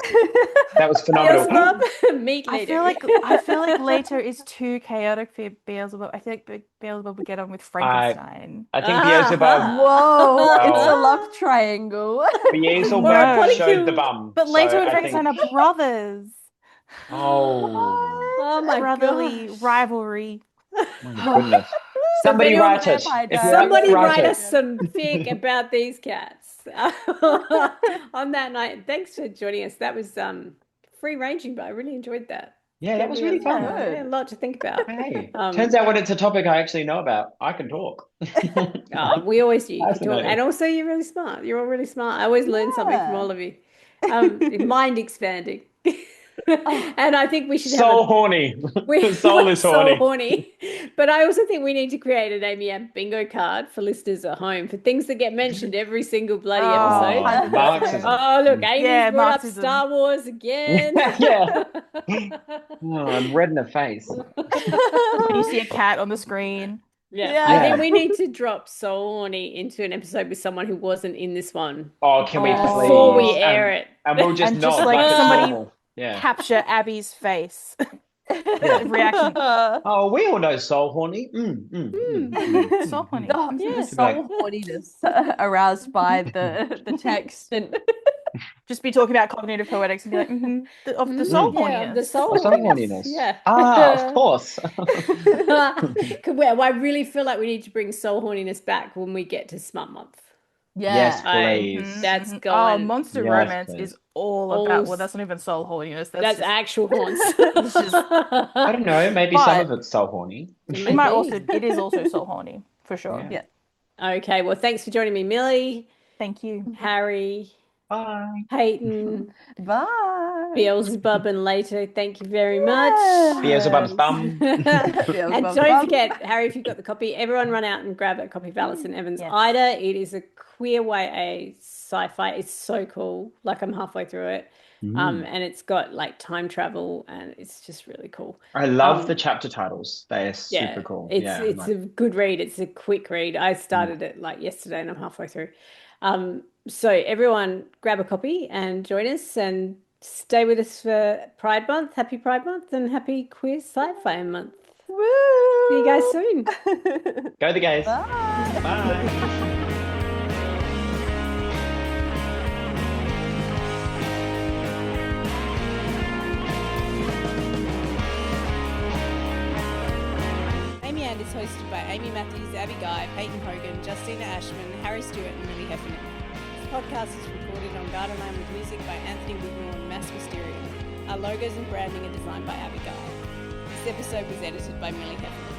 That was phenomenal. Beelzebub, meet I later. feel like later is too chaotic for Beelzebub. I think Beelzebub would get on with Frankenstein. I think Beelzebub, Whoa, it's a Wow. love triangle. Beelzebub No. showed the bum. But so later and I Frankenstein think, are brothers. oh Oh my Brotherly gosh. rivalry. my goodness! Somebody anyone- write it. Vampire If you're Diaries. out there, Somebody write write it. us some fic about these cats. On that night, thanks for joining us. That was free ranging, but I really enjoyed that. Yeah, that was really Yeah, fun. a lot to think about. Hey, turns out when it's a topic I actually know about, I can talk. We always do. You can talk. Fascinating. And also, you're really smart. You're all really smart. I always learn something from Yeah. all of you. Mind expanding. And I think we should So have horny. we Soul is so horny. horny. But I also think we need to create an Amy Amp bingo card for listeners at home for things that get mentioned every single bloody episode. Oh, Marxism. Oh, look, Amy's Yeah, brought Marxism. up Star Wars again. Yeah. Oh, I'm red in the face. When you see a cat on the screen. Yeah, I think Yeah. we need to drop Soul Horny into an episode with someone who wasn't in this one Oh, can we Oh. please? before we air it. And we'll just And just nod like like it's somebody- normal. Yeah. Capture Abby's face. Reaction. Oh, we all know soul horny. So horny. Oh, Yeah. the soul horniness aroused by the text and Just be talking about cognitive poetics and be like, of the soul Yeah, the horniness. soul Oh, soul horniness. horniness. Yeah. Ah, of course. Well, I really feel like we need to bring soul horniness back when we get to Smut Month. Yes, yeah. please. That's Oh, going. Monster Yes, Romance please. is all All about. s- Well, that's not even soul horniness. That's just, actual haunts. it's just- I don't know. Maybe some But- of it's soul horny. it might also. It is also soul horny for sure. Yeah. Okay, well, thanks for joining me, Millie, Thank you. Harry, Bye. Payton, Bye. Beelzebub, and later. Thank you very much. Beelzebub's bum. And Beelzebub's don't bum. forget, Harry, if you've got the copy, everyone run out and grab a copy of Alison Evans' Yes. Ida. It is a queer YA sci-fi. It's so cool. Like I'm halfway through it. And it's got like time travel and it's just really cool. I love the chapter titles. They are super cool. It's Yeah, it's like- a good read. It's a quick read. I started it like yesterday and I'm halfway through. So everyone grab a copy and join us and stay with us for Pride Month. Happy Pride Month and happy Queer Sci-Fi Month. Woo. See you guys soon. Go the gays. Bye. Bye. Amy And is hosted by Amy Matthews, Abby Guy, Peyton Hogan, Justina Ashman, Harry Stewart, and Millie Heffernan. This podcast is recorded on Gardenland with music by Anthony Wignall and Mass Mysterium. Our logos and branding are designed by Abby Guy. This episode was edited by Millie Heffernan.